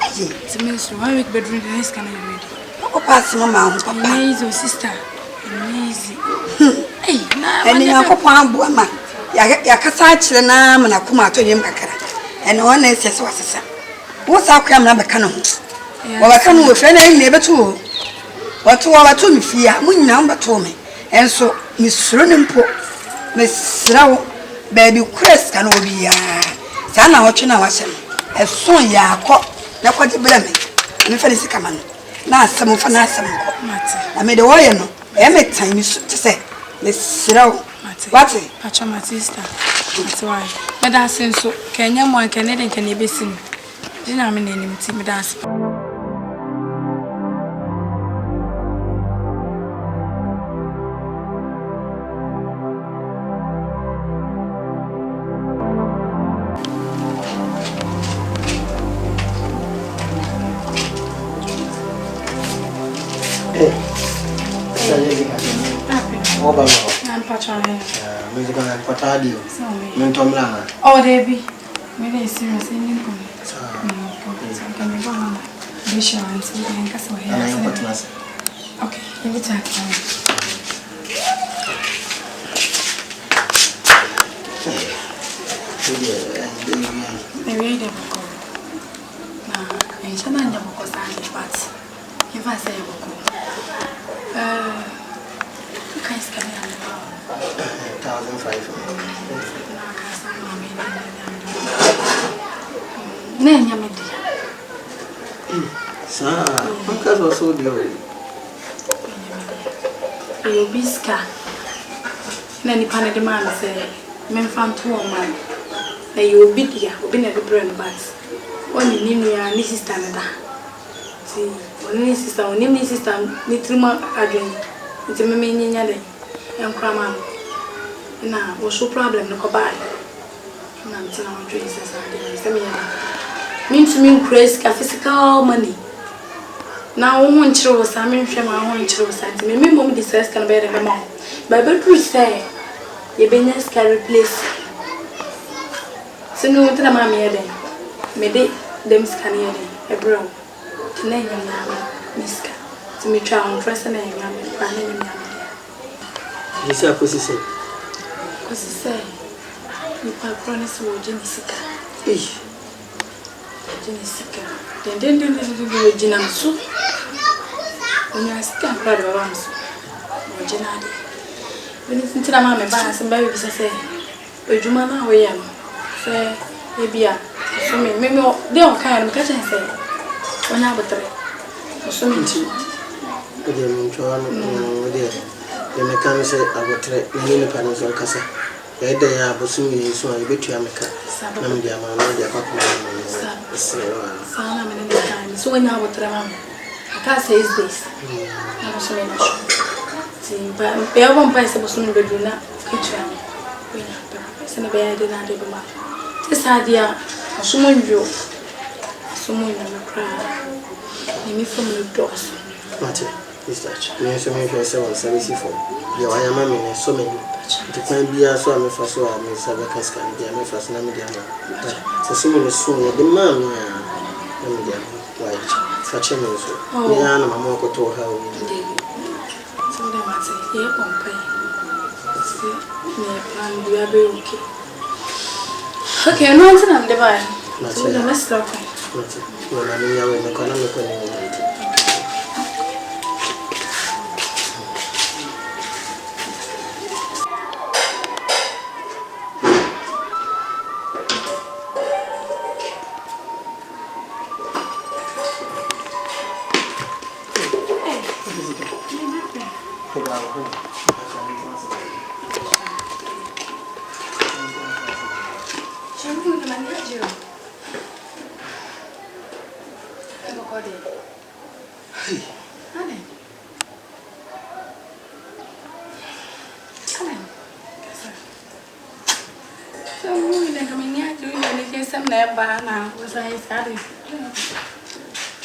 It's a minister 1 week bedroom, the next can you read? Oh, pass mamma, amazing sister. Amazing. Hey, now, and in a papa, woman. Yakasach the name and I come out to him. And one is as was a son. What's our camera cannon? Well, I come with any neighbor too. What 2 hours to me, fear, moon number to me. And so, Miss Running-Po, Miss Slow, baby Crest can all be Sana watching our son. As soon ya caught, not what you blame me. And if I is coming, now some of an answer. I made a warrior no. Every time you to say, Miss Slow, what's it? Patch my sister. That's why. But that's so. Can you more Canadian can you be seen? Do you know my name? Timmy Dance. I'm patching. Music and Potadio. Mentomlana. Oh, Debbie. Maybe it's serious. Can you go on? Be sure and see the anchors away. Okay, give it back. Maybe they will go. Nah, I shall not go stand, but if I say Can't come here. 1,500. Name your media. Sir, because was so dear. You be scar. Nanny Panny demand say, men found 2 man. Now you will be here, will be never brain, but only name me and this is Canada. See, only sister, little more again. It's a meaning and cram. Now, what's your problem? No, go by. I'm telling you, Jesus, I mean to me, praise physical money. Now, one chose, I mean, my own chose, and me, mom, this is can bear the mom. But Bertrand say, you business can replace. So, no, to the mammy, then. Maybe them scanning a bro. To name Miska. To me, try on first and name, You say, Pussy say. Pussy say. You are promise will Genesika. Genesika. Then Genam soup. When you are sick and proud of arms. Or Genadi. When it's into the mamma bass and babies, I say, would you man away? Say, maybe so maybe they all kind of catch and say, when I would try. So many. The mechanic said, I would try many panels on Cassa. The day I was soon so I bet you am a cat. Nadia, so when I would try, I can't say this. I was so much. See, but bear one price of soon be doing that. Send a bear did not do that. This idea, someone you, someone you cry. Me from the doors. Mate, is that? Me so many people on service for. You are mammy and so many. The time be as so I'm a first one, Miss Abacus can be a first name. So soon as soon the mammy white. Such a news. Oh, I am a more to her. So they might say, yeah, on pay. We are very okay. Okay, no, I'm divine. So the rest of it. Well, I mean, you're in the economic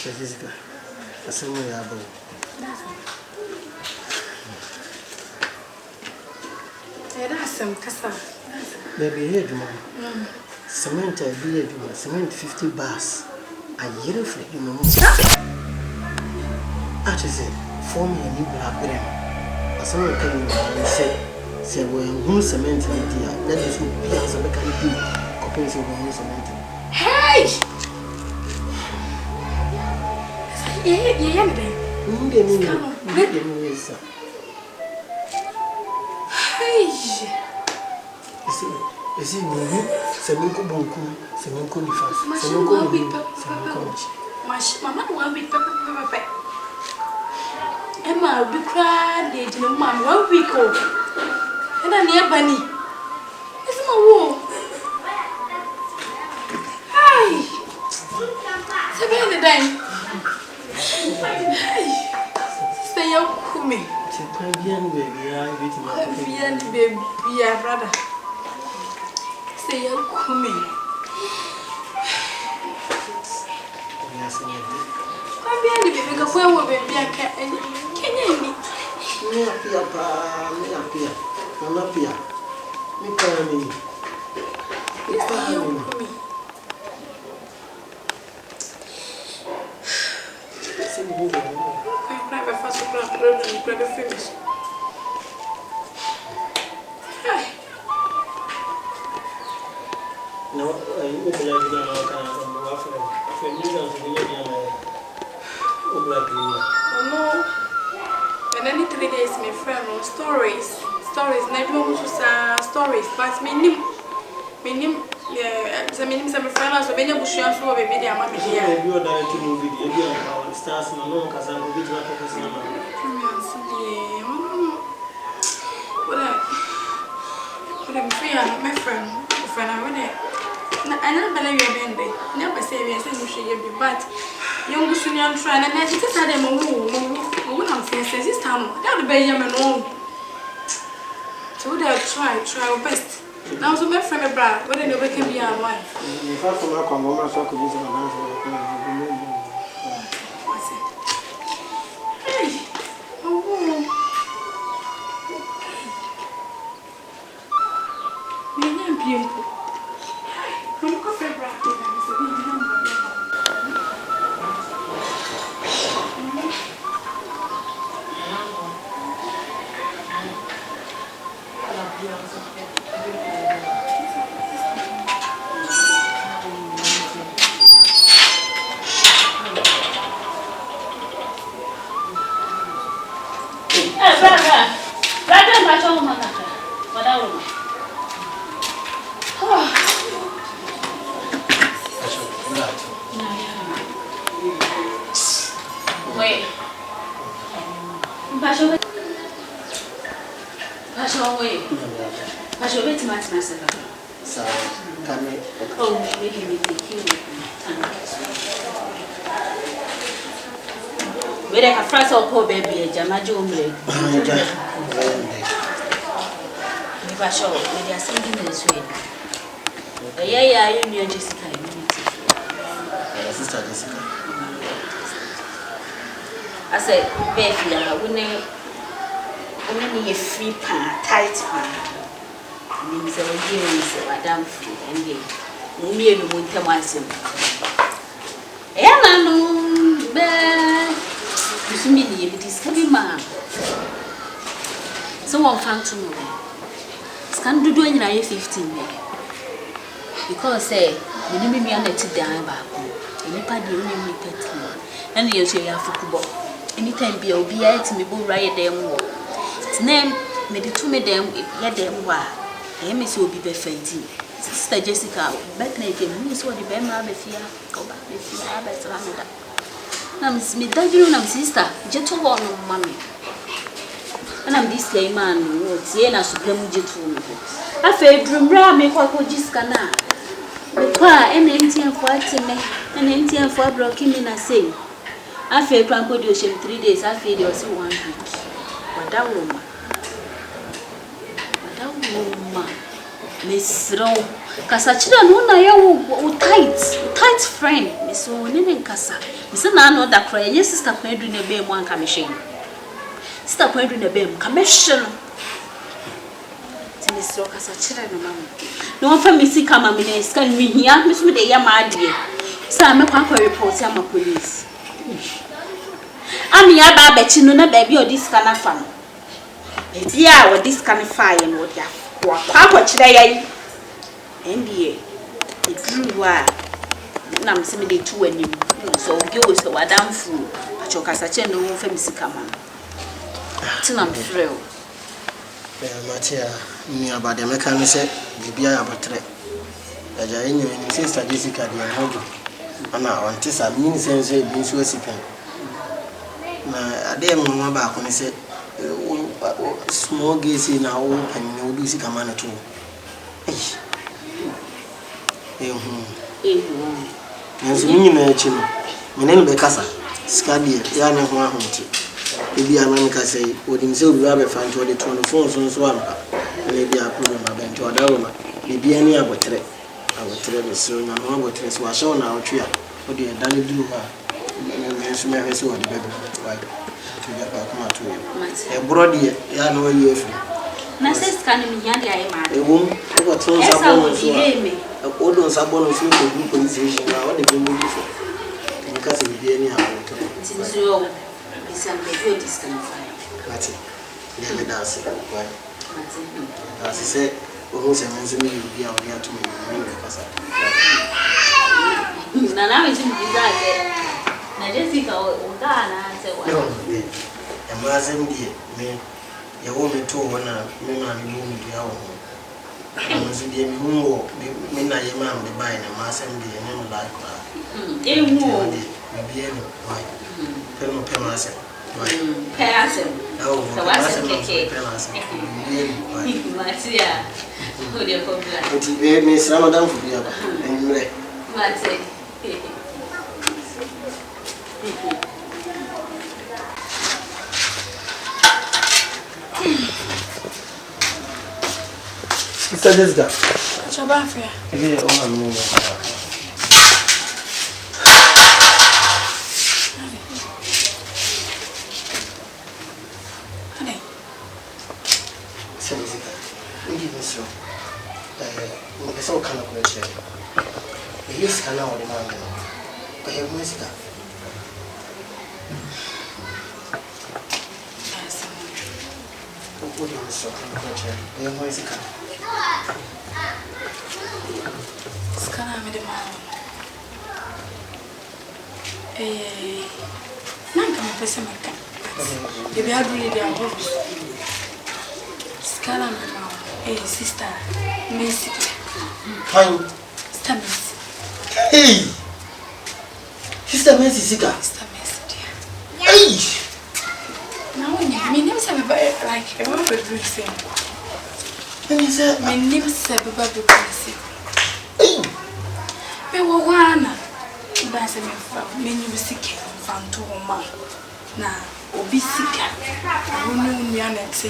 Jessica, I said, we are both. That's some cassa. Baby, here, Juma. Cement, I be a Juma. Cement 50 bars. I hear it, you know. That is it. For me, a new black brain. As someone came in and said, when who cement in India, that is who be as a mechanic do. Compared to who cement. Hey! Yeah, is it me? Seminko Bonku, Seminko Nifas, Seminko Mamma will be pepper. Emma will be cried, the man 1 week old. And I'm near Bunny. It's my wall. Hi! Seven day. Stay up for me. Baby, yeah, brother. Stay up for me. I'm being because where will be a cat? Can you meet me? Up here. I'm up here. Me coming. It's you for me. Finish. No, I will be like no. And then 3 days, my friend, stories. Never stories, but me some friends, so many bush and so baby, dear mammy. You are directing movie, you are stars, no, because I'm a bit like I'm free, my friend, I would never believe you never say we are saying you should be bad. Young Sunyan trying and I just had a move. I'm saying, this time, that would be young and old. So they'll try our best. Now, so my friend, brother, what they never can be our wife. In fact, from our common, so I could use an answer. Hey, oh, beautiful. When you coffee break, it's a big number. Wait. Passion, wait. Passion, wait, myself. So, come here. Oh, maybe we take you. Where I first of all, baby, a jamajo umbre. Passion, we are singing this way. Yeah, you knew Jessica. Sister Jessica. I said, baby, when you free pan, tight pan. Means I will give you Madame Free and they may be winter myself. And no, but you mean it is heavy man. Someone found to me. Scan do doing 15 because say, the name me on it down back. Any party only pet and you say you have football. Anytime be obedient to me, go riot them. Its name made the two made them, yet them were. Miss will be befriending. Sister Jessica, better than Miss what the Bema Befia, go back with you, I better run that. Now, Miss Midday, I'm sister, gentle one, mammy. And I'm this gay man who was Siena Supreme Jitu. I feel dream ramming for Jessica now. Require an empty and for an empty and for broken in a say. I feel Cranko Ocean 3 days, I feel you also 1 week. But that woman. Miss Row, Casachida, no, I tight friend, Miss Onin Cassa. Miss Nano that cry, yes, sister played in a beam one commission. Sister played in a beam commission. Miss Row Casachida, no one from Missy Kamamina is coming here, Miss Medea, my dear. Sam, a papa reports, I'm a police. I'm your baby, you know, baby, or this kind of fun. Yeah, what this kind of fire and what you have. Papa today, NBA. It drew wire. Nam semi de 2 and you so go so Madame Fu. But your Cassachan no famous come on. Tinam thrill. Matia, me about the mechanic, Bibia Abatre. As I knew in Sister Jessica, the Hodu. And now, until some means sense being so sick. I dare my back when I said, small gaze in our own and no do see a man at all. And so, you mention my name Becassa, Scadia, Yana Huanti. Maybe a man can say, would himself rather find to the 24 on Swamp, and maybe I put him up to a doma. Maybe any other trip. I will tell you soon, and one would test was shown our tree. What do you done do her? And so, my so the baby. A brody, I know you. Mrs. Canning, a woman, I got thrown a old on Sabon of the position. Now, what they do for? Because it will be any hour. Since you are this kind of fire. That's it. Never does it. As I said, almost a man's me will be out here to me. Now, it's in desire. Jessica, Ghana, said, well, a Mazem dear, me, your woman told when I moved the hour. I was a dear who midnight man be buying a Mazem dear name like that. A woman be any white. Penal Pemas. Pass him. Oh, what's a cake? Marcia, who dear for black. But he gave me some of them for the other. And you let Marcia. Sister Jessica. Chabafia. Yeah, oh, I'm no Honey. Sister Jessica, we give me so. It's all kind of question. The list can now demand. I have Jessica. What do you so? I have Jessica. Scana me the man. Nanka me pese meka. Ebi aduri dey above. Scana me man. Sister, Messi. Fine. Sister Messi. Hey. Sister Mercy Sika. Sister Mercy dear. Hey! Now me name say like a one bedroom same. And he said, my name say baba bedroom same. hey! Me wo wana. Ba say me nyu sika fanto homa. Na obi sika. Wonu nua na te.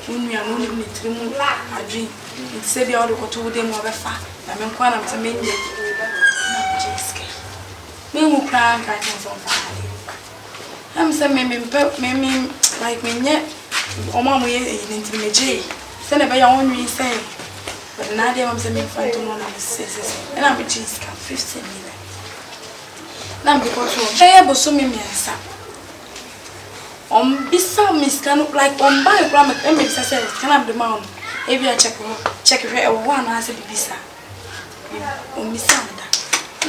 Wonu ya no ni trimu adwin. Nti se bia wo ko to dem obefa. Na me nkwa na mte me nye. Na jiska. Me wu kran ka so fa. I'm saying, me like me yet. Or mamma, you into me, Jay. Send it by your own say. But now I'm saying, find to one of the sisters, and I'm a cheese cap 15 minutes. Now because of I have so many years. Beside Miss can like on by grammar, and Miss says, can I have the mount? If you check her one as a bisa. On Miss Sanda.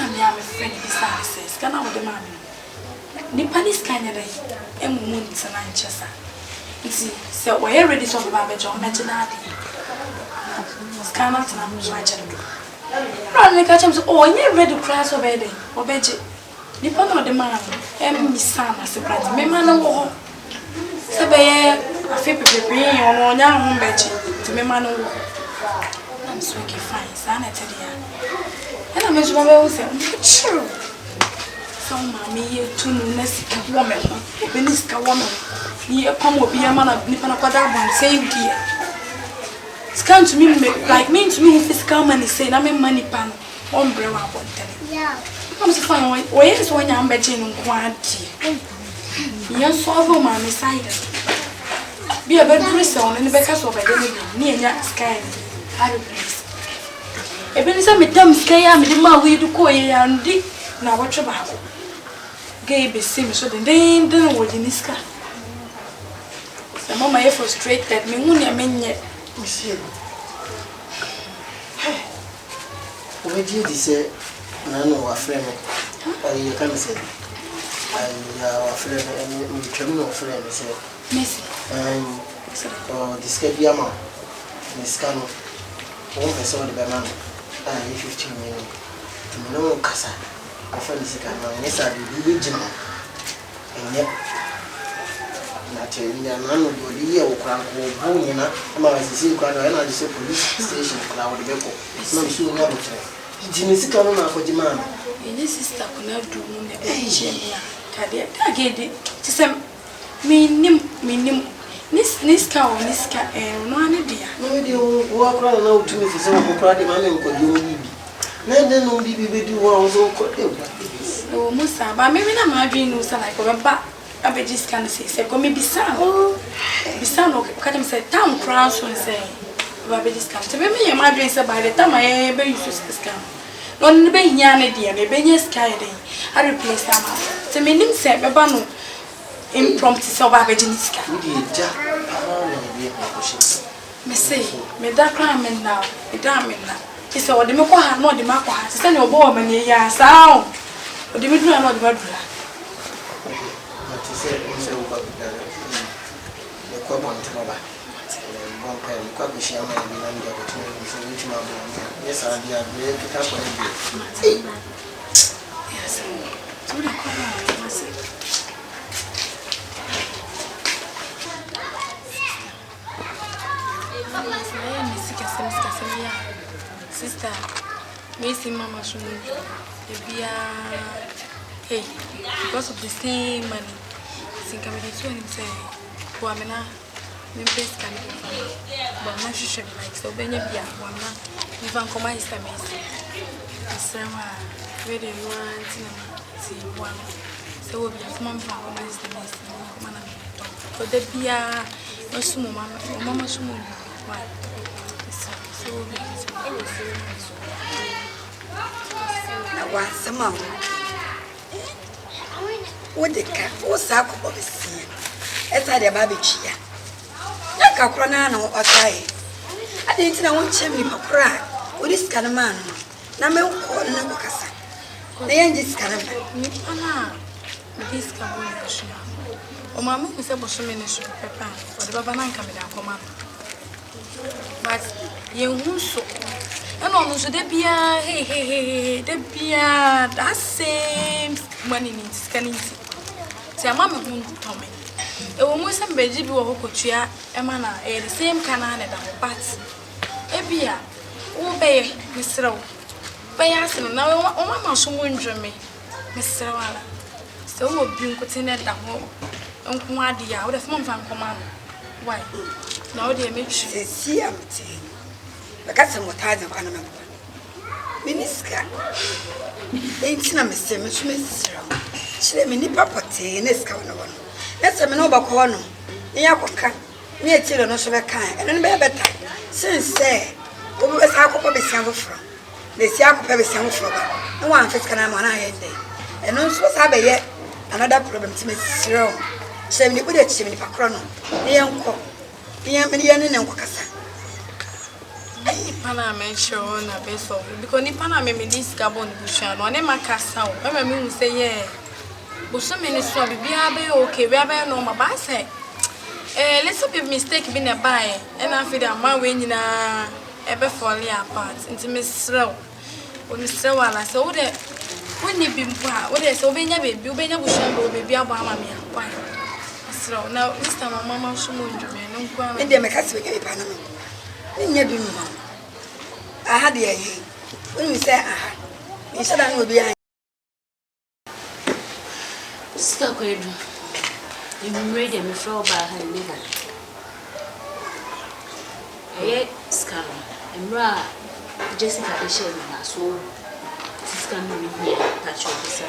I'm a friend beside says, can I have the mammy? The police kind of day, and moon is an anchor. So, we're ready to talk about John Maginati. Scan out and I'm watching. Run the catch him so, oh, you're ready to crash or bedding or bedget. Depend on the man, and Miss Sam as a brand. Me man, oh, Sabay, a fip of the brain or young home bedget to me man. I'm swanky fine, son, I tell you. And I'm as well as true. Some mammy, two Nessica woman, Beniska woman. Ye come will be a man of Nipanakada, same dear. Scan to me like me to me if it's come and say, I'm a money pan, umbrella. Yeah, I'm so fine. Where's when I'm betting on quantity? Yes, so over my side. Be a bed bristle and the backers of a near that sky. I please. A Benisa Madame Sky, I'm the man we do call ye and dick. Now what about? Gay be same so then dinner was in this car. The mama frustrated me when I mean yet. Monsieur. What did you say? None of our friend. You can say, our friend and criminal friend, Monsieur. Miss, or the Scabiama, Miss Cano, 1 person of the banana, 15 minutes. To no Casa. I found this kind of yes, I did original. And yet, naturally, none of the year or crank or boom, and I see quite an energy police station for our vehicle. No, she will never try. Jimmy Sicano for the man. And this sister KUNADU, I get it. To some meaning, Niska or Niska, and no idea. No, you walk around now to me for some of the party man and you. Then no baby do also caught him. Oh, Musa, but maybe not my dream was like a back. I bet this can say, come maybe son. Oh, the son of Cadam said, Town crowns and say, Rabbi this come to me. My dreams by the time I ever used to scam. On the bay yana dear, the Benny Sky day. I replaced them. To me, him said, Babano impromptu so by Virginica. Missy, me that crime now, a damn now. He said, the Mako not the Mako has sent your boy many years out. But the middle are not the murderer. But he said, the Quabon to go back. One pair of Quabi Shaman and the opportunity to reach my boy. Yes, I did really pick up on it. Yes, to the Quabon, I said. Sister, me see Mama should hey, because of the same money. Think I'm going to say, Wamena, Memphis can be, but not should like so. Benya Bia, Wamna, even compromise the message. Where they want to see one. So we'll be a small compromise the message. But the Bia, no sumo, Mama sumo. Na wasema wodeka osako obisi esa de babechia na kakro na otae ade ntina wonche mi pakura odi skana man na me ko na ko kasa na yenji skana ni pana this carbon shima o mama ko se bo so me ne so pepa o de baba na nka me da akoma but yen so and on so de bia hey de bia that same money ni scanning ti. Ti ama me hu tome. E wo mu se mbeji bi wo hokotua e ma na e the same kana na da but e bia wo be misrew. Be asem na wo mama so mu ndweme. Misrew ala. Se wo bi nkote na da ho nko ade ya wo da fam fa nkoma no. Why? Now they make sure. See, I'm saying. I got some more time of animal. Miniska. Ain't no mistake, Miss. She let me nip up a tea in this corner. Let's have an overcorner. Yakoka. Near till no sugar kind, and then better. Since say, over as I could be sample from. The Siako Pebby sample from. No one fits can I'm on a day. And also was have yet another problem to Miss Rowe. Send me with a chimney for chrono. The young cock. The young man and Wakasa. Pana mention na best of because ni pana me this Gabon bushan no ne makasa o mama me say yeah but so many so bia be okay we be normal but say let's be mistake be na buy and I feel that man we nyina e be fall apart into me slow when slow ala so we de when you be mpa we de so be nya baby we be nya bushan be baby abo ama me apa slow now this time mama so mo ndweme no kwa me de me kase be ke pana me nya bi mu aha de ayi when we say aha me say that no be ayi Ska kwedu you ready me for ba ha live ska emra Jessica de share na so ska no me here touch your person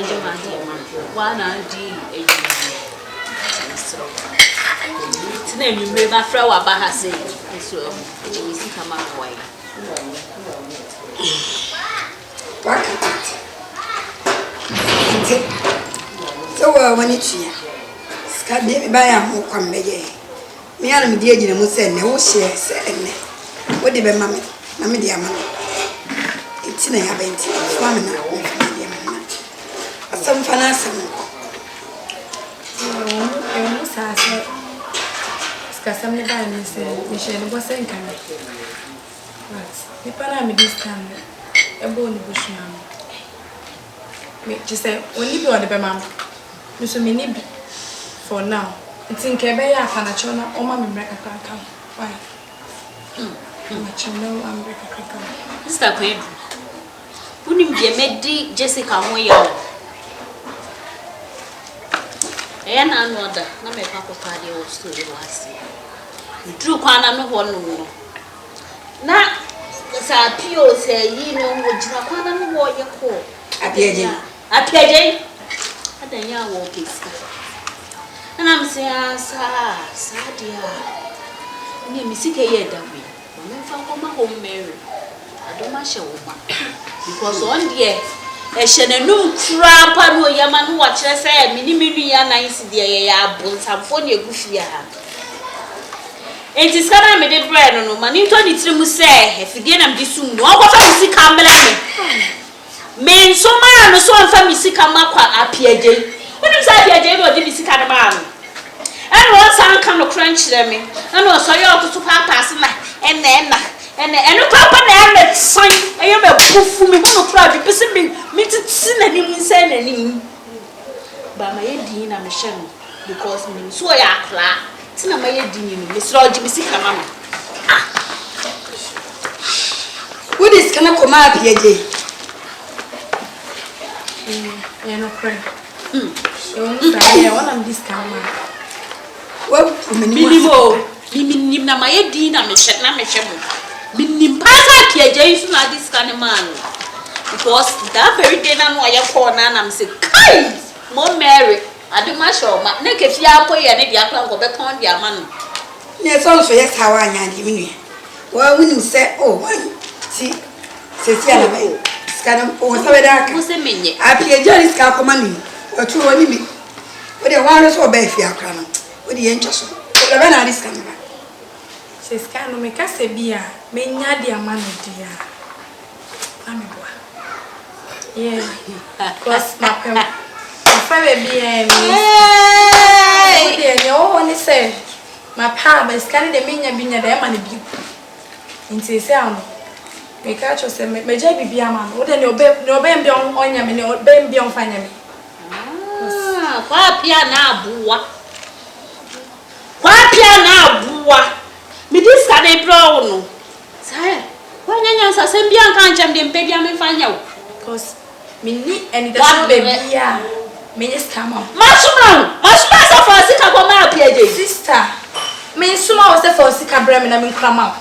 enjo ma here ma wa na di eji so tina you me ba fra wa ba ha say so Jessica ma boy so when it's here, Scadi by a more come again. Me and the agent will send no share, and what did Mammy dear man? It's in a habit, woman, some fantasy. Scassammy by me say, Michelle was saying, but the parami this time a bone bushman. Just say, when you go on the Bemam, you so many for now. It's in Quebec, Fanachona, or Mammy Break a crack. Why? Machino and Break a crack. Mr. Quaid, wouldn't be a medi Jessica Moya. And another, no make up a party or story last year. You drew Quana no one. Now, the FIO say, you know, what you are what you call at the agent. At the agent, and then you are walking. And I'm saying, sir, dear, and you see a year that way. When I come home, Mary, I don't much a woman because on the a shenanu crap, I know Yaman watch us say, Minimia nice, dear, bones, and phone your goofy. It is kind of made bread no man. You told it to say, if again I'm this soon, what was I see come men so man, so I'm family sick and macqua up here, Jay. What is that, Jay, or did you see kind of man? And once I come to crunch them, and also you ought to pass and then, no papa, and son, I am a poof for me, who try to piss me to sin and him send any. But my Dean, I'm ashamed because me so I are. Tina my Dean, Miss Roger, Miss Kamama. What is can I come up here, Jay? No pray. One of this camera. Well, minimo, Minimna, my Dean, I'm a shed, I'm a shaman. Minimpasa, Jason, like this kind of man. Because that very day, I'm why you call and I'm saying, Kai, more Mary. I do my show, but naked Yapo and the Yaplan go back on their man. Yes, also, yes, how I am giving you. Well, when you say, oh, see, says Yana, Scadam, or Savada, who's a minute? I pay Johnny's car money, or 2 only. But the wireless or bay for your crown, with the interest. The Ravana is coming back. Says, can you make us a beer? May not dear man, dear. I'm a boy. Yeah, because my Hey! You only say, my papa is carrying the minion being a damn and a beau. Into a sound. Make catch us a major be a man. Wouldn't your baby on your mini or baby on finding me? Kwa pia na abuwa. Me this can a brown no. Say, why nanya sa sembia kan cham dem baby am fanya wo. Because me ni and the baby ya. Me just come on. Masuma sa for sika ko ma apia je. Sister, me suma o se for sika bra me na me krama.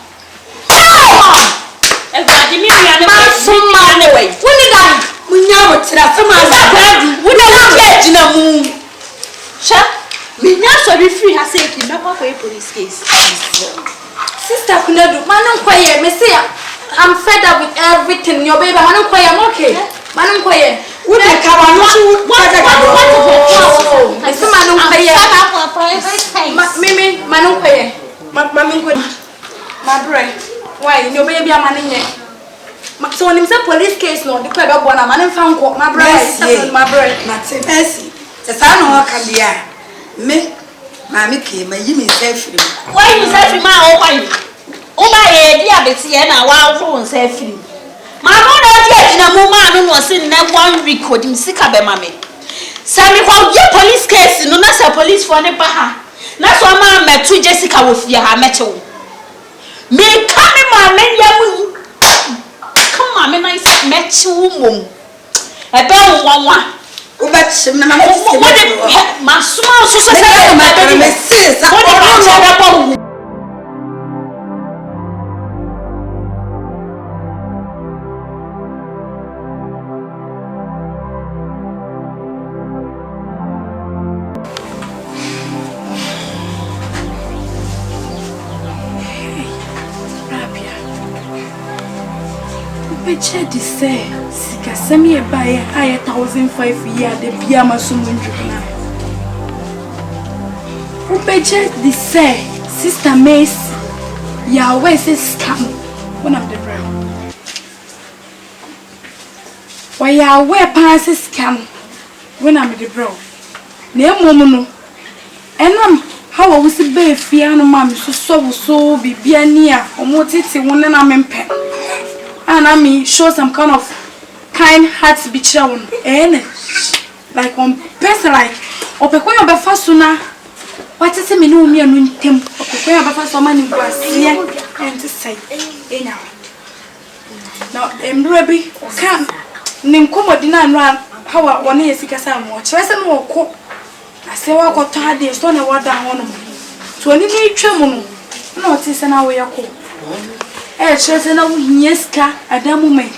Everybody me ya ne masuma ne we. Woni dan munya wo tira sama sa badu. Woni na je na mu. Sha me nya so be free ha say ki na kwa police case. Sister Kunadu, manum kwaye me say I'm fed up with everything. Your baby manum kwaye I'm okay. Manum kwaye. What the car no chu I say manum kwaye. Mimi manum kwaye. Mami kwaye. My brother. Why your baby am manenye. So when him say police case no, the kwaye bo na manum fa nko. My brother, my brother. Martin, merci. C'est ça no kan dia. Me Mami came and you may say free. Why you say free ma o why? O ba e di abeti e na wa phone say free. Ma mo na di na mo ma no no say na 1 week odim sika be ma me. Say me kwa ye police case no na say police for ne pa ha. Na so ma metu Jessica wo fie ha meche wo. Me ka me ma me ya mu. Come ma me nice meche wo mom. E be wo wanwa. But she na mama say ma suma so so say ma me say sa o Peche di say sika semi e bae aye 1,500 year de bia masumu ndwuna. Peche di say Sister Mace ya we say scam when I'm the brown. Why ya we pass scam when I'm the brown. Ne momu no. Enam how we see be fia no mam so bibia ni a omo tete won na mempe. And I mean, show some kind of kind hearts be shown. Like one person like Opekoya Bafasuna. What is a minu me and him? Opekoya Bafasoma was here and to say, now, Embrebi can Nimcomo dinner and run how 1 year sick as I'm watch. I said, no, cook. I say, what got tired, there's no water down on me. So, any tremble. No, it is an hour. Children of Winyeska at that moment.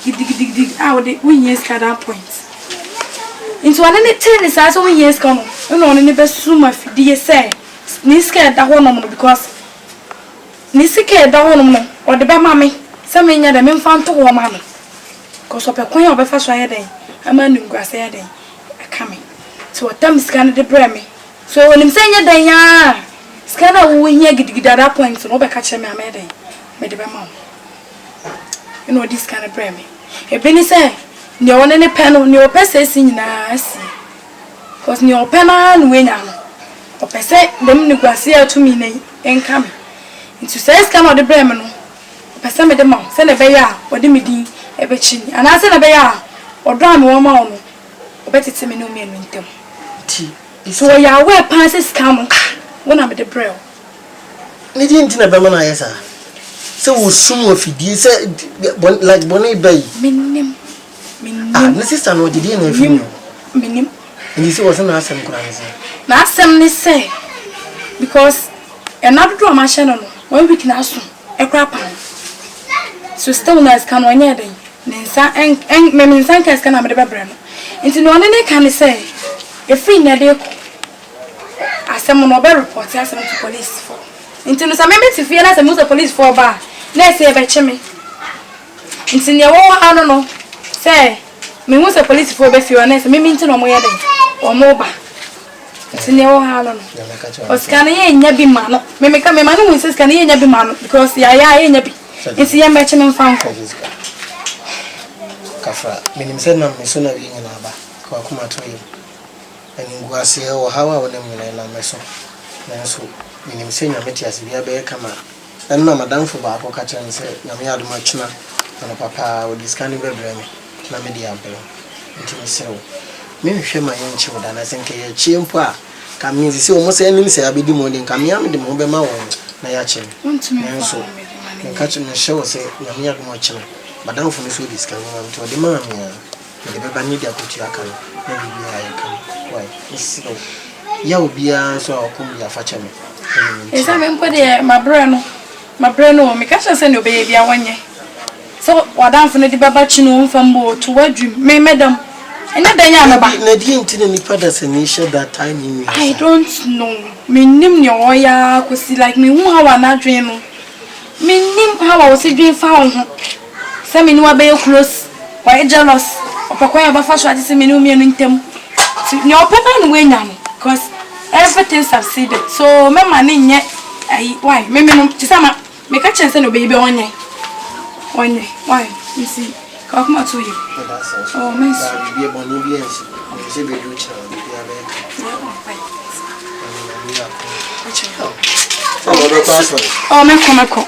Dig out the Winyeska at that point. Into one any tennis as only years gone. You know, in the best room of DSA. Niska at that one because Nisika at that one or the Bamami. Some in the men found to woman. Because of a coin of a fast day. A man in grass day. A coming. So a time scan the bremy. So when I'm saying your day, scanner win ye get at that point, so no catch me a maiden. You know this kind of breme. A penny say, no one any pen on your person in a sea. Cause no pen and winner. Or per se, them negotiate to me and come. Into says come out the bremen. Per se, the mom, send a bear, or the midi, a betchin, and I send a bear, or drum one more. Or better to me no me and winter. So ya wear passes come when I'm at the braille. Ni didn't know Bamana, yes, sir. So soon of it, say like Bonnie Bay. Minim. The sister no did you know? Minim. And this wasn't awesome. Not some say because another drama channel when we can ask a crap. So still nice can one year. Ninsa and Meminsan can have the brand. Into no one can say a free Nadia. As someone over report, I sent to police for. Into some members if you as a most police for bar. Let's say about me. Into your I don't know. Say, me was a police for FIO and me mean to no more or mobile. It's in your halon. Or scanning yabi man. Me make a man who says can yabi man because ya yabi. It's a matchman found. Kafra, meaning said no, Miss Sona being an abba, Kakuma to him. And in Guasia or how I would name la meso. So, meaning saying a metias via bear come out. And no, Madame for Bako catcher and say, Namia Machina and a papa with this kind of baby, Namedia Bell. Until so. me hwe ma ye nche woda na senke ye chi mpo a ka me si o mo se nim se abedi mo den ka me am de mo be ma won na ya che nso nka che me hye wo se ya me ya mo che madam fo so dis kan ma to de ma me ya de be ba ni dia ko ti aka na bibi ha ye kan why isi no ya obia so akom ya fa che me esa me mpo de ma bre no me ka che se no be bia wonye so wadam fo no di baba chi no mfa mbo to wadwum me madam ena danya me ba na di ntine ni pada se ni share that time in I don't know me nim ne oya ko si like me hu hawa na dwen no me nim hawa wo se dwen fa ho se me ni wa be close why jealous opakwa ba fa so ade se me ni o me no ntem ne opapa no we nya no cause everything succeeded so me ma ne nye why me no tisama me ka chense no be onye why you see come out to you oh miss be boni bi ensi se be do cha be abe oh me come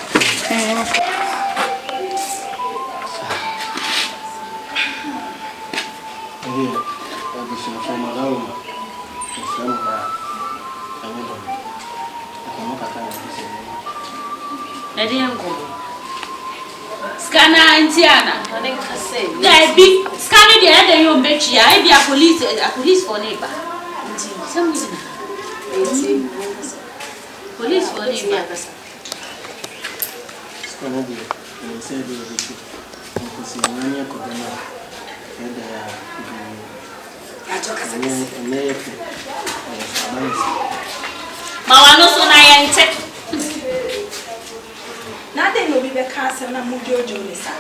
Scanner Antiana. Gabi, scanner the other young bitch. I be a police for neighbor. Some reason. Police for neighbor. Scanner the said the because in many Kodana Mawano so na yente. Nothing will be the castle and Mujo Jonisa.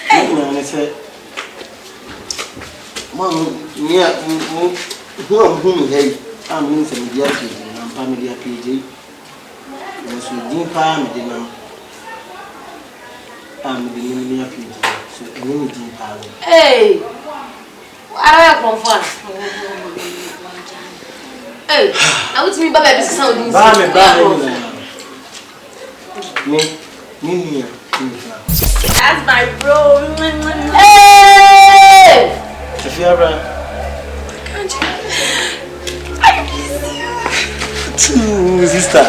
Hey, I said, Mom, near whom hey, I'm in some media PG, and family PG. Was with Dean Palm, I'm the media PG, so any Dean Palm. Hey, I don't have hey, I would mean by baby sound. Me. That's my bro. Hey! Sophia, Can't you? I miss you. Sister,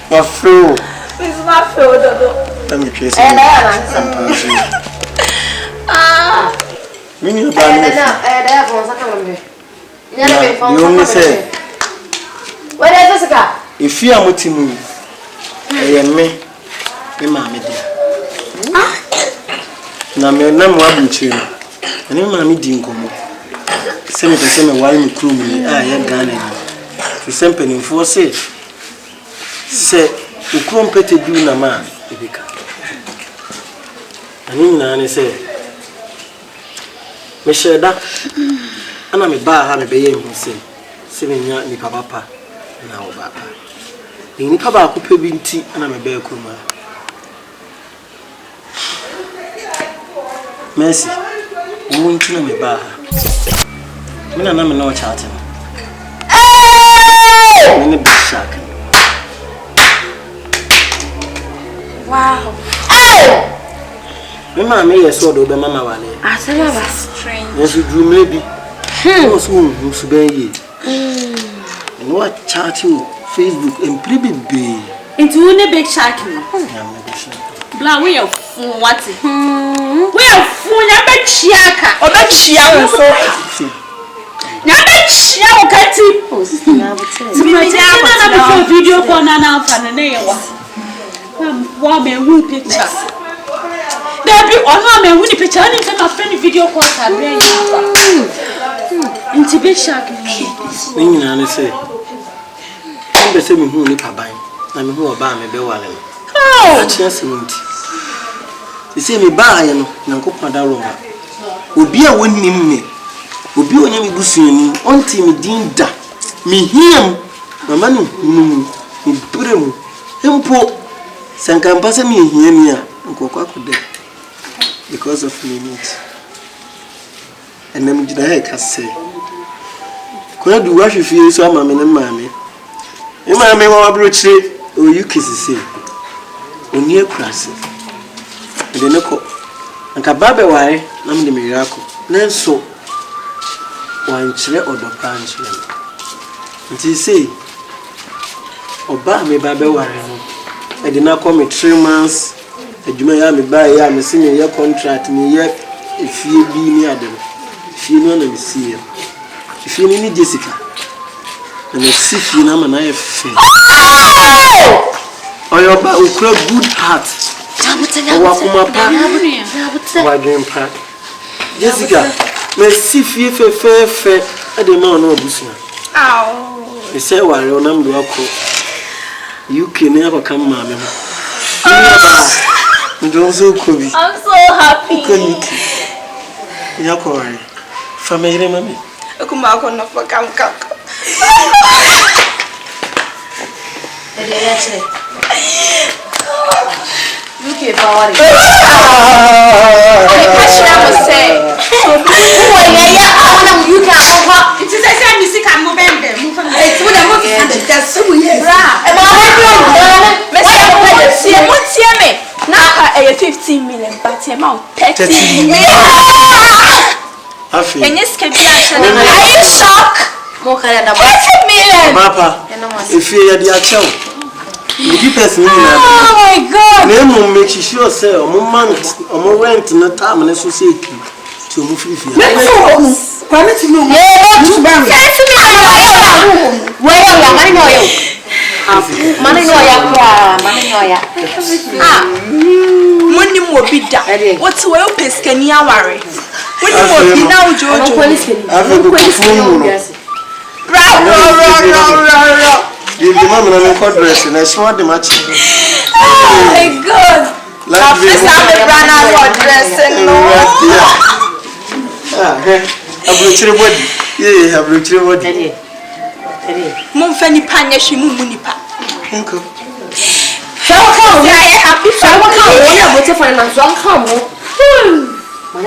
my friend. This is my friend. Let me trace And I me you have one second. You only say, where is Jessica? if you are with me, I am me, mammy. Now, my name was Buchin, and then mammy didn't come. Send it the same while you crew me. I had done it. To send penny for say, you couldn't pet a do man. And then I say, Michelle, and I'm a bar, I'm a baby, who say, 7 years, me papa, now papa. In Papa could pay binti, and I'm a bear kuma. Mercy, you won't tell me bar. Me and I'm no chatting. I'm a big shark. wow. Me mamma may saw the mamma valley. I said that was strange. Yes, you drew maybe. Was whom who's obeying. And what chat you Facebook and pretty big. Into a big shark. Blah, we are what's it? We are full of chiaka or that chiaka. Now, chiaka can't post. Video for Nana and a woman who picture. There be on my winning picture and a friendly video call. Into big shark. I say, I'm the same who nip a bind. I'm who about me, Bewallen. Oh, chance won't. You see me buy and go Padaroma. Ubi a winning me. Ubi on your bussy, on Timmy Dinda. Me him, my man, me brim. Him poor. Sankampasa me here, Uncle Quack because of me. And then did I say, KUNADU wash you feel so, mammy and mammy. You mammy, what brooch or you kisses say. On near crassy. And then a cook. And Kababe, why, I'm the miracle. Then so. one chere or the punch. It is say, Oba me baby warren. I did not come 3 months. I do me buy ya, me sing your contract, me yet if you be near them. If you know them, see you. If you need Jessica, and I see you now, and I have faith. Or your back will grow good heart. Jessica, me see you fair, I don't know Busna. They say, while your number you can never come, mamma. I'm so happy. You're family, mammy. Come back on the come. Look at power. Now 15 million, but amount 30 million. And yes, can be a shock. More than 30 million. Papa, if you are the actual, you person. Oh my God. Name make sure say a moment, a moment in the time and associate to move if you permit no money more be that. What's well pescania worry? When you will be now, Jojo. You remember the court dress and I saw the match. Oh my God! Let's have a run out dressing. I've looked your body. Yeah, I've looked your body. Mumfani Panashi Munipa. Uncle. Oh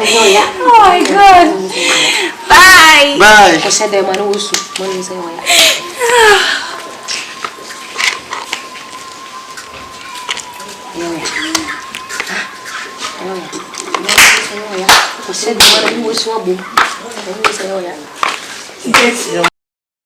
my God! Bye! Bye! I said, I'm going to say,